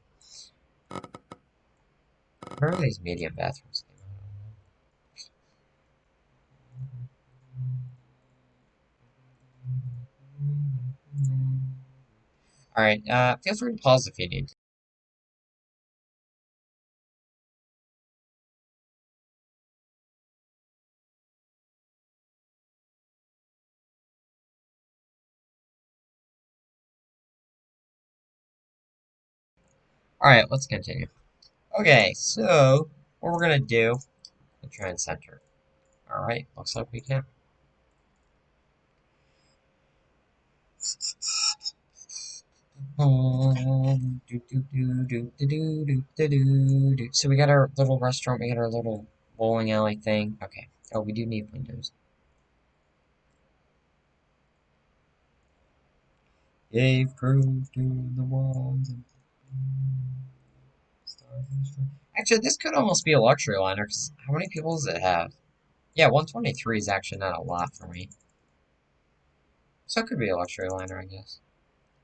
Where are these medium bathrooms? Alright, feel free to pause if you need. Alright, let's continue. Okay, so, what we're gonna do, we'll try and center. Alright, looks like we can. So we got our little restaurant, we got our little bowling alley thing. Okay. Oh, we do need windows. Gave proof to the walls and stars and stripes. Actually, this could almost be a luxury liner, because how many people does it have? Yeah, 123 is actually not a lot for me. So it could be a luxury liner, I guess.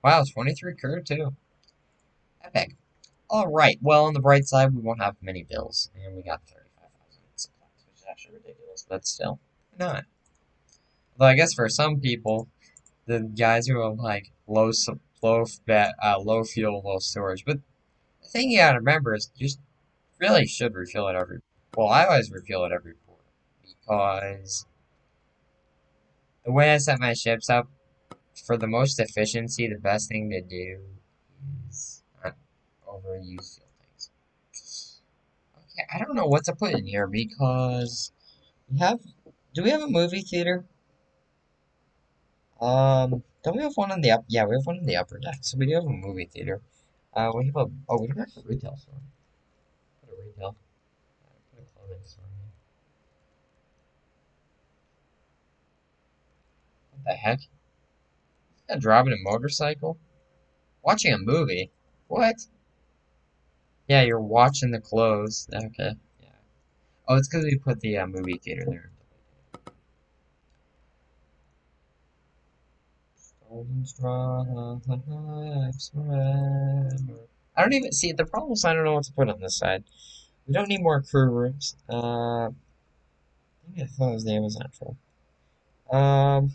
Wow, 23 crew, too. Epic. Alright, well, on the bright side, we won't have many bills. And we got 35,000 supplies, which is actually ridiculous, but still, why not? Though I guess for some people, the guys who have, like, low fuel, low storage. But the thing you gotta remember is you just really should refill it every. Well, I always refill it every port because the way I set my ships up, for the most efficiency, the best thing to do is not overuse fuel tanks. Okay, I don't know what to put in here because we have. Do we have a movie theater? Don't we have one on the up? Yeah, we have one in the upper deck. So we do have a movie theater. We have a. Oh, we don't have a retail store. Put a retail. Put a clothing store. What the heck? Yeah, driving a motorcycle? Watching a movie? What? Yeah, you're watching the clothes. Okay. Yeah. Oh, it's because we put the movie theater there. Golden stripes forever. I don't even see the problem is I don't know what to put on this side. We don't need more crew rooms. Maybe I thought it was the Amazon truck. Um,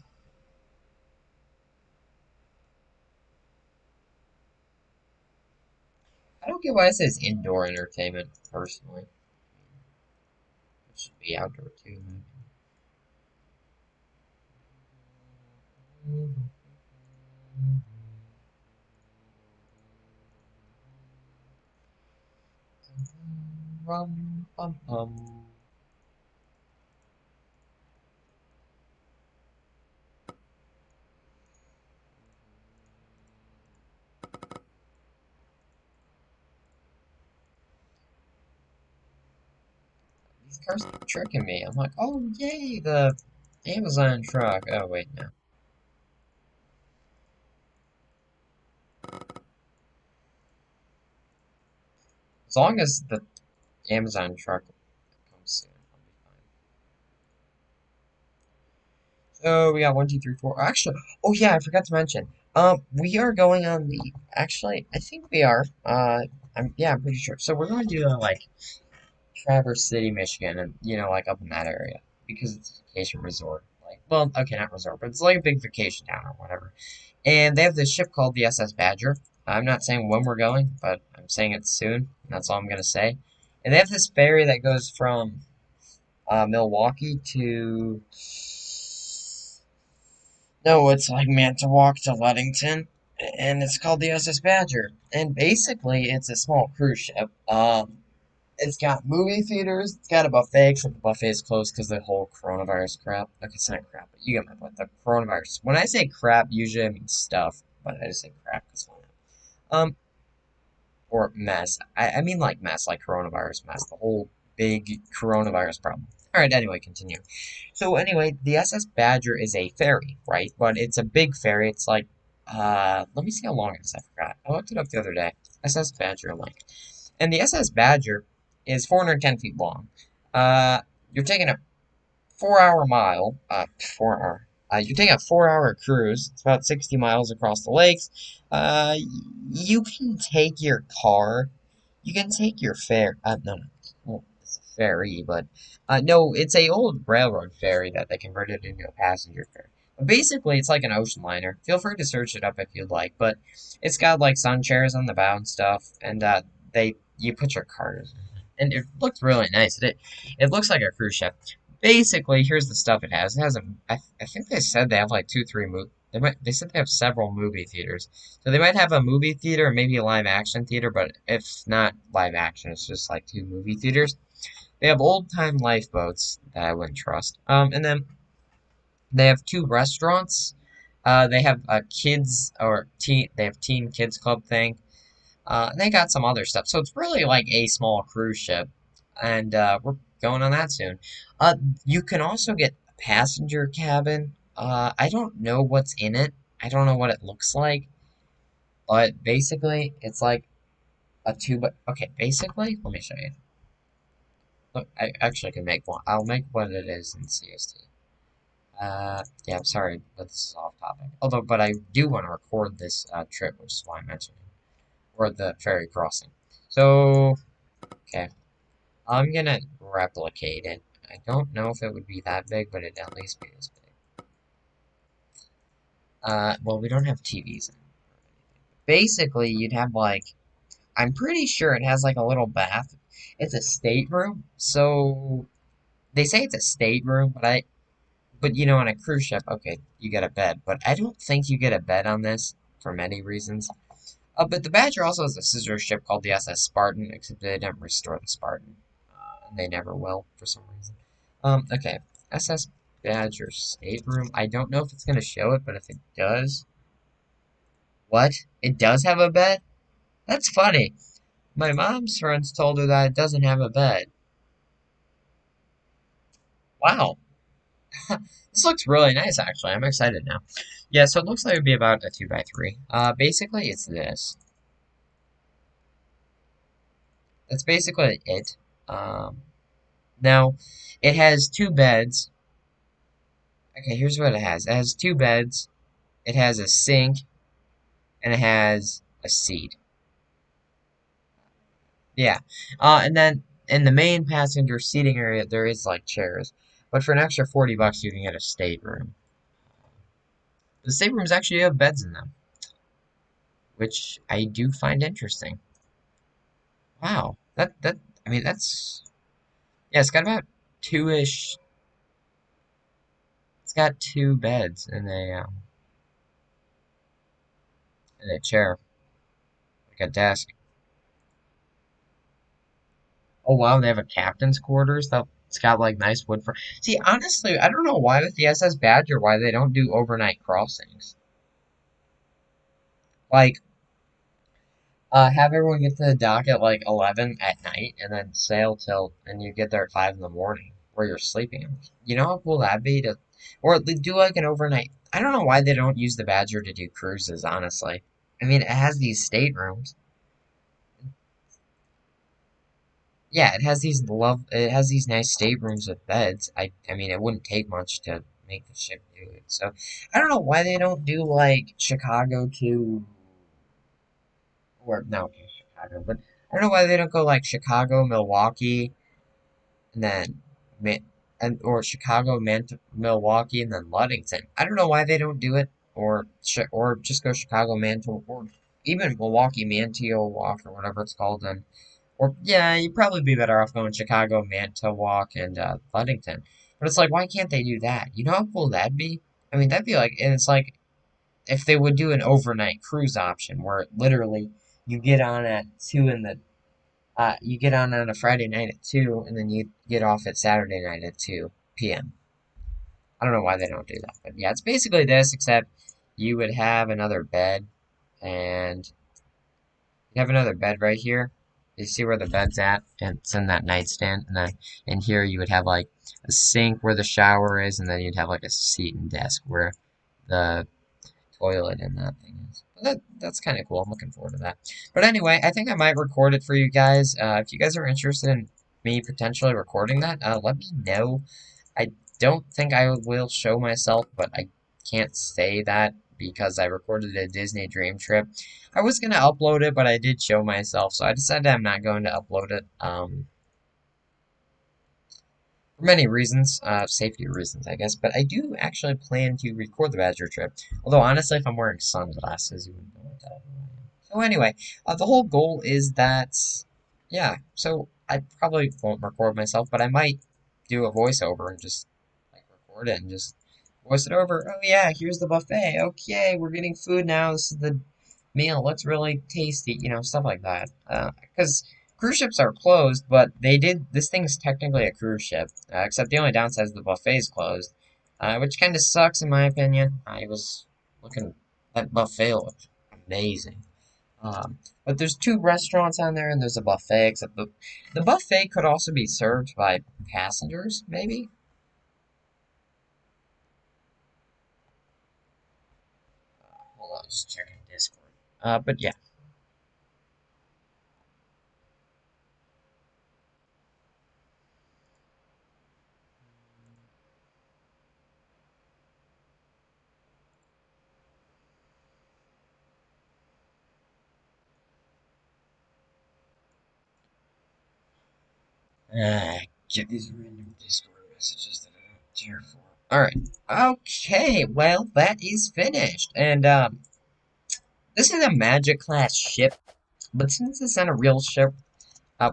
I don't get why it says indoor entertainment personally. It should be outdoor too. Rum, bum, bum. These cars are tricking me. I'm like, oh yay, the Amazon truck. Oh wait, no. As long as the Amazon truck comes soon, I'll be fine. So we got one, two, three, four. Actually, oh yeah, I forgot to mention. We are going on the. Actually, I think we are. I'm pretty sure. So we're going to do like Traverse City, Michigan, and like up in that area because it's a vacation resort. Like, well, okay, not resort, but it's like a big vacation town or whatever. And they have this ship called the SS Badger. I'm not saying when we're going, but I'm saying it's soon. And that's all I'm gonna say. And they have this ferry that goes from Milwaukee to no, it's like Manitowoc to Ludington, and it's called the SS Badger. And basically, it's a small cruise ship. It's got movie theaters. It's got a buffet, except the buffet is closed because the whole coronavirus crap. Okay, it's not crap, but you get my point. The coronavirus. When I say crap, usually I mean stuff, but I just say crap because why not? Or mess. I mean like mess, like coronavirus mess. The whole big coronavirus problem. All right. Anyway, continue. So anyway, the SS Badger is a ferry, right? But it's a big ferry. It's like, let me see how long it is. I forgot. I looked it up the other day. SS Badger link. And the SS Badger is 410 feet long. You're taking a 4 hour mile, 4 hour. You're taking a 4 hour cruise. It's about 60 miles across the lakes. You can take your car. You can take your fare. No, no. Well, it's a ferry, but no, it's a old railroad ferry that they converted into a passenger ferry. But basically, it's like an ocean liner. Feel free to search it up if you'd like. But it's got like sun chairs on the bow and stuff, and you put your cars, and it looks really nice. It looks like a cruise ship. Basically, here's the stuff it has. It has I think they said they have like two, three they said they have several movie theaters. So they might have a movie theater and maybe a live action theater, but if not live action, it's just like two movie theaters. They have old time lifeboats that I wouldn't trust. And then they have two restaurants. They have a kids or teen. They have teen kids club thing. And they got some other stuff. So it's really like a small cruise ship. And we're going on that soon. You can also get a passenger cabin. I don't know what's in it. I don't know what it looks like. But basically, it's like a two, but okay, basically, let me show you. Look, I actually can make one. I'll make what it is in CST. Yeah, I'm sorry, but this is off topic. Although, but I do want to record this trip, which is why I'm mentioning it. Or the ferry crossing. So, okay. I'm gonna replicate it. I don't know if it would be that big, but it'd at least be this big. Well, we don't have TVs in. Basically, you'd have like, I'm pretty sure it has like a little bath. It's a stateroom, so they say it's a stateroom, but on a cruise ship, okay, you get a bed, but I don't think you get a bed on this for many reasons. But the Badger also has a sister ship called the SS Spartan, except they didn't restore the Spartan. And they never will for some reason. Okay. SS Badger stateroom. I don't know if it's gonna show it, but if it does. What? It does have a bed? That's funny. My mom's friends told her that it doesn't have a bed. Wow. This looks really nice, actually. I'm excited now. Yeah, so it looks like it'd be about a 2 by 3. Basically, it's this. That's basically it. Um, Now, it has two beds. Okay, here's what it has. It has two beds, it has a sink, and it has a seat. Yeah. And then in the main passenger seating area, there is like chairs. But for an extra 40 bucks, you can get a stateroom. The staterooms actually have beds in them, which I do find interesting. Wow. I mean, that's, yeah, it's got about two-ish, it's got two beds and a chair, like a desk. Oh wow, they have a captain's quarters that's got like nice wood for. See, honestly, I don't know why with the SS Badger why they don't do overnight crossings. Like, have everyone get to the dock at like 11 at night and then sail till and you get there at 5 in the morning where you're sleeping. You know how cool that'd be to, or they do like an overnight. I don't know why they don't use the Badger to do cruises. Honestly, I mean it has these staterooms. Yeah, it has these nice staterooms with beds. I mean it wouldn't take much to make the ship do it. So I don't know why they don't do like Chicago to or no okay, Chicago, but I don't know why they don't go like Chicago, Milwaukee, and then and or Chicago, Milwaukee, and then Ludington. I don't know why they don't do it, or just go Chicago, Mantle, or even Milwaukee, Manitowoc, or whatever it's called. And or yeah, you'd probably be better off going Chicago, Manitowoc, and Ludington. But it's like, why can't they do that? You know how cool that'd be? I mean, that'd be like, and it's like if they would do an overnight cruise option where literally you get on at 2 in the you get on a Friday night at 2, and then you get off at Saturday night at 2 p.m. I don't know why they don't do that, but yeah, it's basically this, except you would have another bed, and you have another bed right here. You see where the bed's at, and it's in that nightstand, and then in here you would have like a sink where the shower is, and then you'd have like a seat and desk where the toilet and that thing is. But that's kind of cool. I'm looking forward to that. But anyway, I think I might record it for you guys. If you guys are interested in me potentially recording that, let me know. I don't think I will show myself, but I can't say that because I recorded a Disney Dream Trip. I was gonna upload it, but I did show myself, so I decided I'm not going to upload it. For many reasons, safety reasons, I guess, but I do actually plan to record the Badger trip. Although, honestly, if I'm wearing sunglasses, you wouldn't know what that is. So anyway, the whole goal is that, yeah, so I probably won't record myself, but I might do a voiceover and just, like, record it and just voice it over. Oh yeah, here's the buffet. Okay, we're getting food now. This is the meal. Looks really tasty, stuff like that. Because cruise ships are closed, but this thing is technically a cruise ship, except the only downside is the buffet is closed, which kind of sucks in my opinion. I was looking, that buffet looked amazing. But there's two restaurants on there, and there's a buffet, except the buffet could also be served by passengers, maybe? Hold on, just checking Discord. But yeah. Get these random Discord messages that I don't care for. Alright. Okay, well, that is finished. And, this is a Magic class ship, but since it's not a real ship,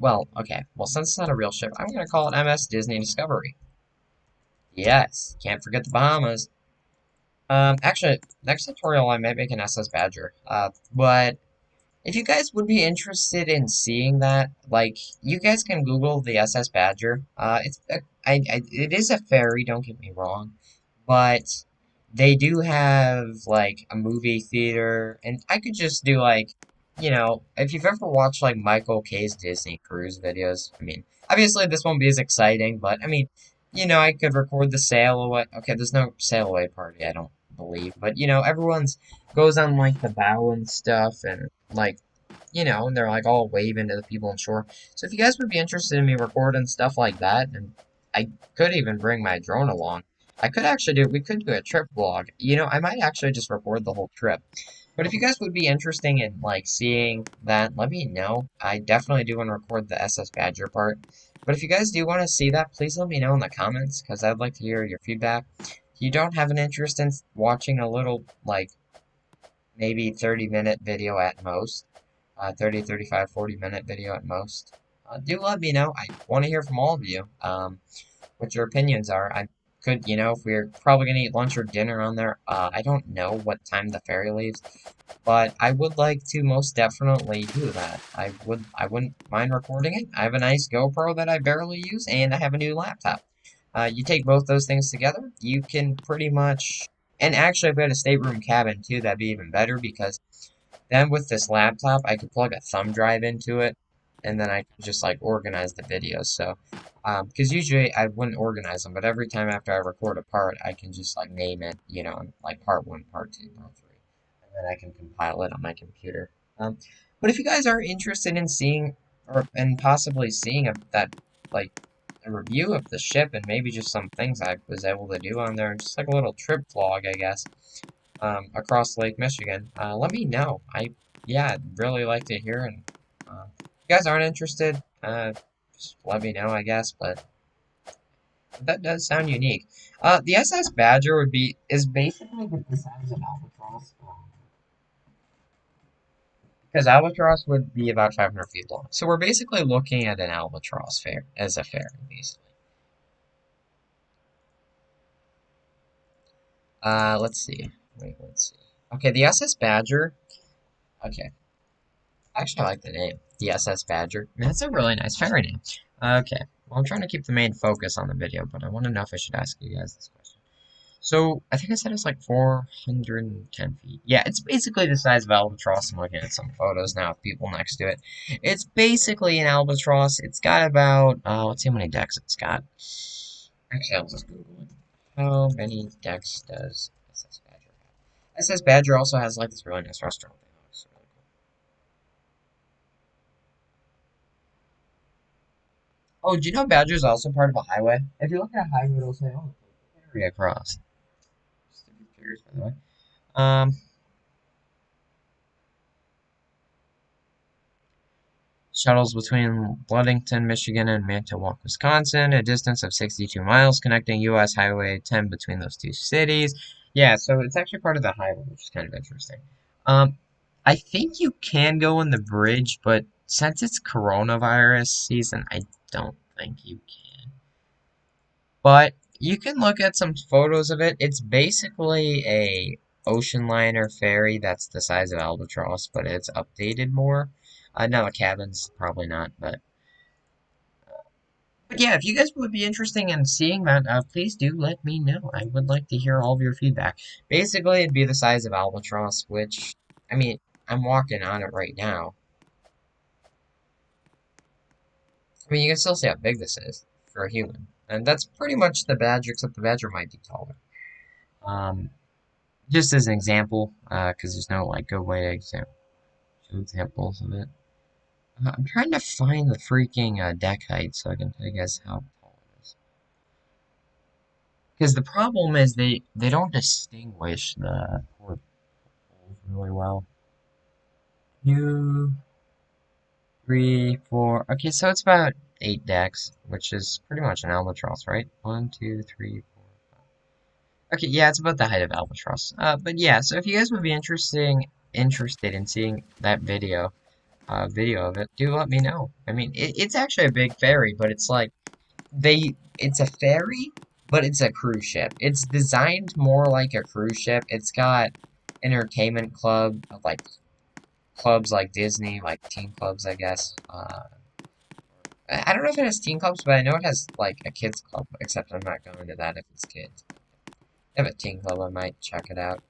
well, okay. Well, since it's not a real ship, I'm gonna call it MS Disney Discovery. Yes, can't forget the Bahamas. Actually, next tutorial I might make an SS Badger. But if you guys would be interested in seeing that, like, you guys can Google the SS Badger. It is a ferry, don't get me wrong, but they do have, like, a movie theater, and I could just do, like, if you've ever watched, like, Michael K's Disney Cruise videos, I mean, obviously this won't be as exciting, but, I mean, I could record the sail away. Okay, there's no sail away party, I don't believe. But, everyone's goes on, like, the bow and stuff, and, like, and they're, like, all waving to the people on shore. So if you guys would be interested in me recording stuff like that, and I could even bring my drone along, we could do a trip vlog. I might actually just record the whole trip. But if you guys would be interested in, like, seeing that, let me know. I definitely do want to record the SS Badger part. But if you guys do want to see that, please let me know in the comments, because I'd like to hear your feedback. If you don't have an interest in watching a little, like, maybe 30-minute video at most, 30, 35, 40-minute video at most, do let me know. I want to hear from all of you, what your opinions are. I could, if we're probably going to eat lunch or dinner on there, I don't know what time the ferry leaves, but I would like to most definitely do that. I wouldn't mind recording it. I have a nice GoPro that I barely use, and I have a new laptop. You take both those things together, you can pretty much, and actually if we had a stateroom cabin too, that'd be even better, because then with this laptop, I could plug a thumb drive into it, and then I could just like organize the videos. So, because usually I wouldn't organize them, but every time after I record a part, I can just like name it, like part one, part two, part three, and then I can compile it on my computer. But if you guys are interested in seeing, and possibly seeing that, like, a review of the ship, and maybe just some things I was able to do on there, and just like a little trip vlog, I guess, across Lake Michigan, let me know. Yeah, I'd really like to hear, and if you guys aren't interested, just let me know, I guess, but that does sound unique. The SS Badger is basically the size of Albatross, because Albatross would be about 500 feet long. So we're basically looking at an Albatross fair, as a ferry, basically. Let's see. Wait, let's see. Okay, the SS Badger. Okay, actually, I like the name. The SS Badger. I mean, that's a really nice ferry name. Okay. Well, I'm trying to keep the main focus on the video, but I want to know if I should ask you guys this question. So, I think I said it's like 410 feet. Yeah, it's basically the size of Albatross. I'm looking at some photos now of people next to it. It's basically an Albatross. It's got about, let's see how many decks it's got. Actually, I'll just Google it. How many decks does SS Badger have? SS Badger also has like this really nice restaurant. Oh, do you know Badger is also part of a highway? If you look at a highway, it'll say, oh, area across. Just to be curious, by the way. Um, Shuttles between Ludington, Michigan and Manitowoc, Wisconsin, a distance of 62 miles connecting U.S. Highway 10 between those two cities. Yeah, so it's actually part of the highway, which is kind of interesting. Um, I think you can go on the bridge, but since it's coronavirus season, I don't think you can. But you can look at some photos of it. It's basically a ocean liner ferry that's the size of Albatross, but it's updated more. Now the cabin's probably not, but yeah, if you guys would be interested in seeing that, please do let me know. I would like to hear all of your feedback. Basically, it'd be the size of Albatross, which, I mean, I'm walking on it right now. I mean, you can still see how big this is for a human. And that's pretty much the Badger, except the Badger might be taller. Um, just as an example, because there's no, like, good way to show examples of it. I'm trying to find the freaking deck height so I can tell you guys how tall it is. Because the problem is they don't distinguish the portholes really well. Two, three, four. Okay, so it's about 8 decks, which is pretty much an albatross, right? One, two, three, four, five. Okay, yeah, it's about the height of albatross. But yeah, so if you guys would be interested in seeing that video of it, do let me know. I mean, it's actually a big ferry, but it's like it's a ferry, but it's a cruise ship. It's designed more like a cruise ship. It's got entertainment like clubs like Disney, like teen clubs, I guess. I don't know if it has teen clubs, but I know it has like a kids club. Except I'm not going to that if it's kids. If a teen club, I might check it out.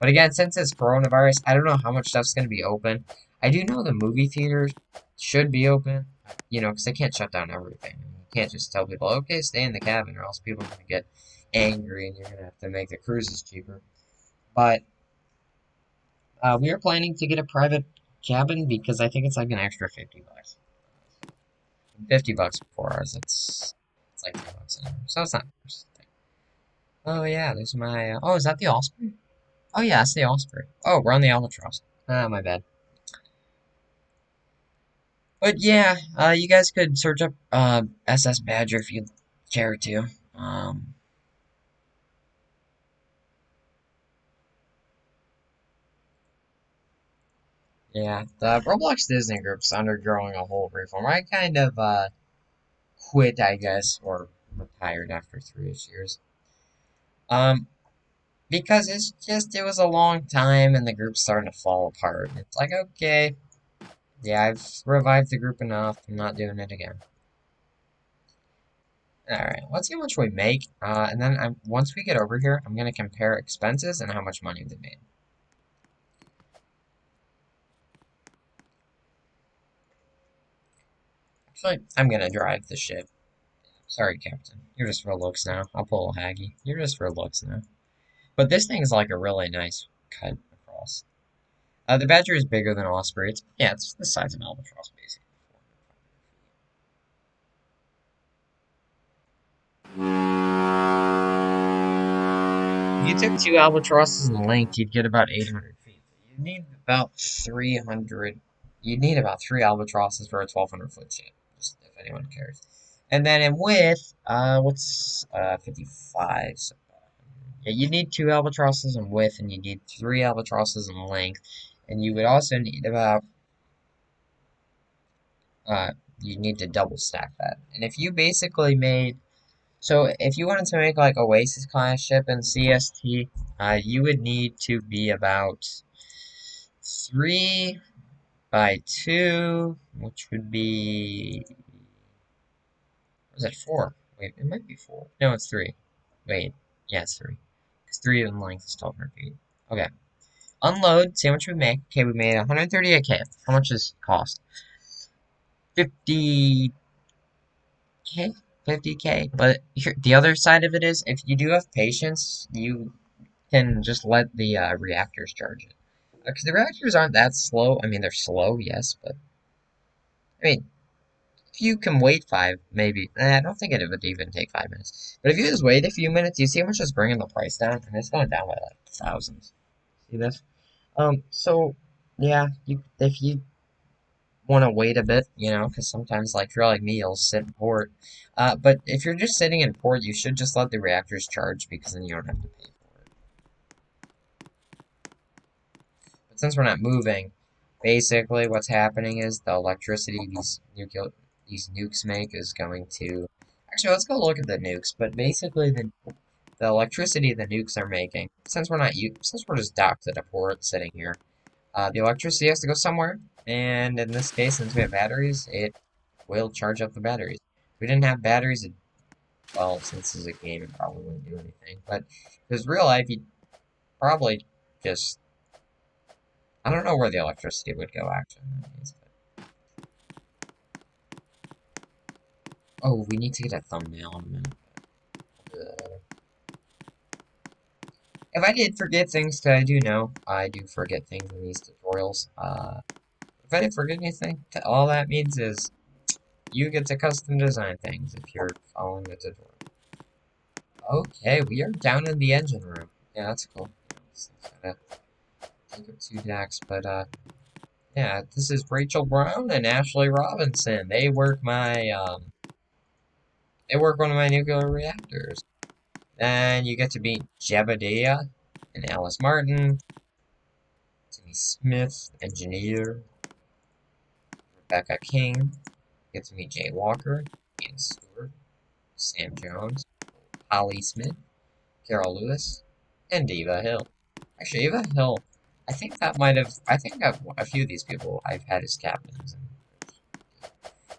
But again, since it's coronavirus, I don't know how much stuff's going to be open. I do know the movie theaters should be open, because they can't shut down everything. You can't just tell people, okay, stay in the cabin, or else people are going to get angry and you're going to have to make the cruises cheaper. But we are planning to get a private cabin because I think it's like an extra 50 bucks. 50 bucks for ours, it's like 10 bucks an hour, so it's not much. Oh yeah, there's my, oh, is that the Osprey? Oh yeah, that's the Osprey. Oh, we're on the Albatross. Ah, my bad. But yeah, you guys could search up SS Badger if you'd care to. Um, yeah, the Roblox Disney group's undergoing a whole reform. I kind of quit, I guess, or retired after 3 years. Um, because it's just it was a long time and the group's starting to fall apart. It's like, okay, yeah, I've revived the group enough. I'm not doing it again. Alright, let's see how much we make, and then once we get over here, I'm going to compare expenses and how much money they made. Actually, I'm going to drive the ship. Sorry, Captain. You're just for looks now. I'll pull a Haggy. You're just for looks now. But this thing's like a really nice cut across. The Badger is bigger than Osprey. Yeah, it's the size of an Albatross, basically. If you took two albatrosses in length, you'd get about 800 feet. You'd need about 300. You'd need about three albatrosses for a 1,200-foot ship, just if anyone cares. And then in width, what's 55? So, yeah, you need two albatrosses in width, and you need three albatrosses in length, and you would also need about uh, you need to double stack that. And if you basically made so if you wanted to make like Oasis class ship in CST, you would need to be about 3 by 2, which would be, was it 4? Wait, it might be 4. No, it's 3. Wait, yeah, it's 3. Because 3 in length is 1,200 feet. Okay. Unload, see how much we make. Okay, we made 138k. How much does it cost? 50k? 50k. But here, the other side of it is, if you do have patience, you can just let the reactors charge it. Because the reactors aren't that slow. I mean, they're slow, yes, but I mean, if you can wait maybe. I don't think it would even take 5 minutes. But if you just wait a few minutes, you see how much it's bringing the price down, and it's going down by like thousands. See this? So yeah, if you want to wait a bit, because sometimes like if you're like me, you'll sit in port. But if you're just sitting in port, you should just let the reactors charge because then you don't have to pay for it. But since we're not moving, basically what's happening is the electricity these nukes make is going to... Actually, let's go look at the nukes. But basically, the electricity the nukes are making, since we're just docked at a port sitting here, the electricity has to go somewhere. And in this case, since we have batteries, it will charge up the batteries. If we didn't have batteries, well, since this is a game, it probably wouldn't do anything. But if it was real life, you'd probably just... I don't know where the electricity would go, actually. Oh, we need to get a thumbnail in a minute. If I did forget things, because I do know I do forget things in these tutorials, if I did forget anything, all that means is you get to custom design things if you're following the tutorial. Okay, we are down in the engine room. Yeah, that's cool. Take up 2 decks, but yeah, this is Rachel Brown and Ashley Robinson. They work one of my nuclear reactors. Then you get to meet Jebediah and Alice Martin, Timmy Smith, engineer, Rebecca King. You get to meet Jay Walker, Ian Stewart, Sam Jones, Holly Smith, Carol Lewis, and Eva Hill. Actually, Eva Hill, I think a few of these people I've had as captains.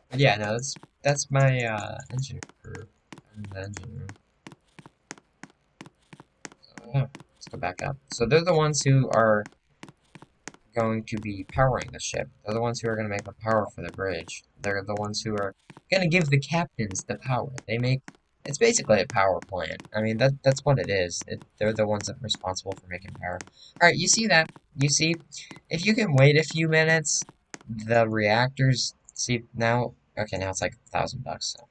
But yeah, no, that's my engine crew in the engine room. So yeah, let's go back up. So they're the ones who are going to be powering the ship. They're the ones who are going to make the power for the bridge. They're the ones who are going to give the captains the power. They make it's basically a power plant. I mean that's what it is. They're the ones that are responsible for making power. All right, you see that? You see, if you can wait a few minutes, the reactors. See now? Okay, now it's like $1,000. So.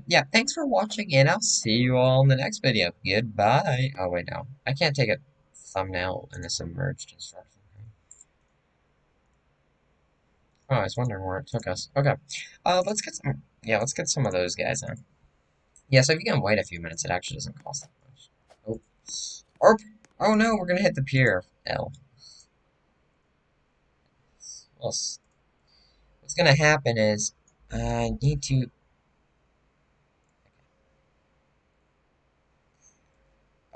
Yeah, thanks for watching, and I'll see you all in the next video. Goodbye. Oh wait, no, I can't take a thumbnail in a submerged instruction. Oh, I was wondering where it took us. Okay. Let's get some, yeah, let's get some of those guys in. Yeah, so if you can wait a few minutes, it actually doesn't cost that much. Oh. Or, oh no, we're gonna hit the pier. L. Well, what's gonna happen is, I need to,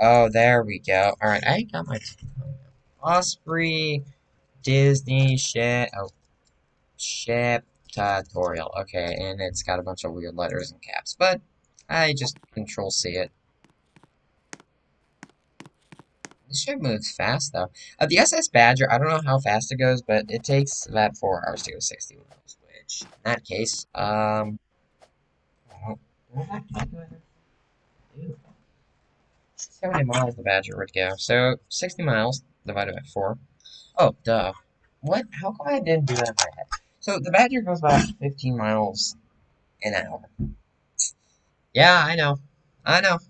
oh, there we go. Alright, I got my, Osprey, Disney, shit, oh, ship, tutorial. Okay, and it's got a bunch of weird letters and caps, but I just Control-C it. This ship moves fast, though. The SS Badger, I don't know how fast it goes, but it takes about 4 hours to go 60 miles, which, in that case, what did I calculate? Ew. See how many miles the Badger would go. So, 60 miles divided by 4. Oh, duh. What? How come I didn't do that in my head? So, the Badger goes about 15 miles an hour. Yeah, I know. I know.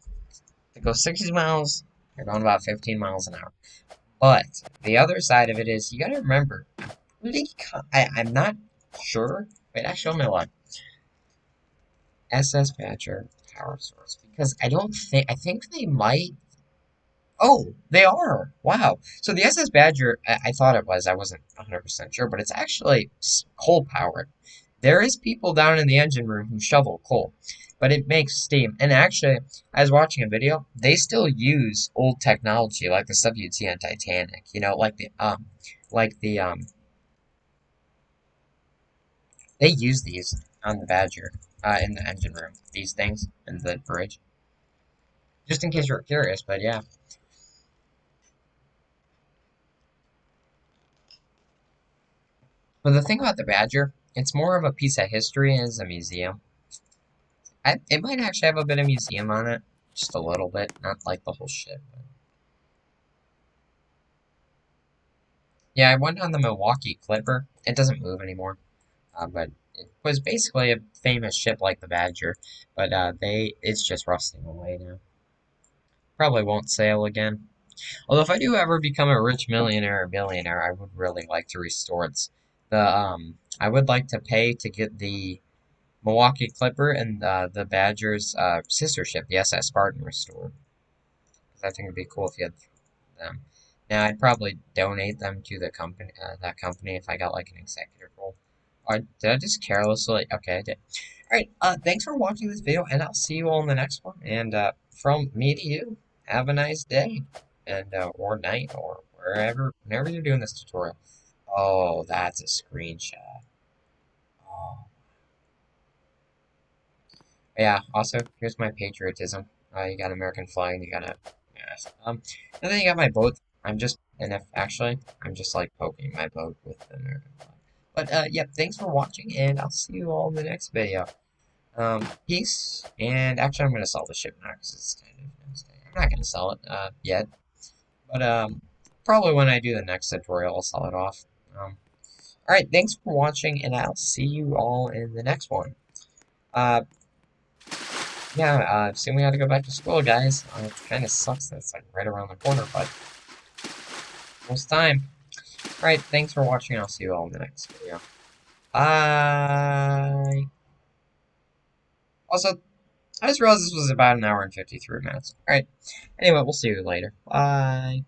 It goes 60 miles, you're going about 15 miles an hour. But the other side of it is, you gotta remember, I'm not sure. Wait, actually, let me look. SS Badger power source. Because I think they might. Oh, they are. Wow. So the SS Badger, I thought it was. I wasn't 100% sure, but it's actually coal powered. There is people down in the engine room who shovel coal, but it makes steam. And actually, I was watching a video. They still use old technology, like the stuff you'd see on Titanic. You know, like the they use these on the Badger, in the engine room. These things in the bridge, just in case you're curious. But yeah. But the thing about the Badger, it's more of a piece of history as a museum. It might actually have a bit of museum on it, just a little bit, not like the whole ship. But. Yeah, I went on the Milwaukee Clipper. It doesn't move anymore, but it was basically a famous ship like the Badger, but it's just rusting away now. Probably won't sail again. Although if I do ever become a rich millionaire or billionaire, I would really like to restore it. I would like to pay to get the Milwaukee Clipper and the Badger's sister ship, the SS Spartan, restored. Because I think it'd be cool if you had them. Now, I'd probably donate them to the company, that company, if I got like an executive role. Or did I just carelessly? Okay, I did. Alright, thanks for watching this video, and I'll see you all in the next one. And from me to you, have a nice day, and or night, or whenever you're doing this tutorial. Oh, that's a screenshot. Oh. Yeah, also, here's my patriotism. You got American flag, you got a... Yes. And then you got my boat. And if, actually, I'm just, like, poking my boat with the American flag. But, yeah, thanks for watching, and I'll see you all in the next video. Peace, and actually, I'm gonna sell the ship now, because it's kind of nasty. I'm not gonna sell it, yet. But, probably when I do the next tutorial, I'll sell it off. Alright, thanks for watching, and I'll see you all in the next one. Yeah, soon we have to go back to school, guys. It kind of sucks that it's like right around the corner, but almost time. Alright, thanks for watching. I'll see you all in the next video. Bye! Also, I just realized this was about an hour and 53 minutes. Alright, anyway, we'll see you later. Bye!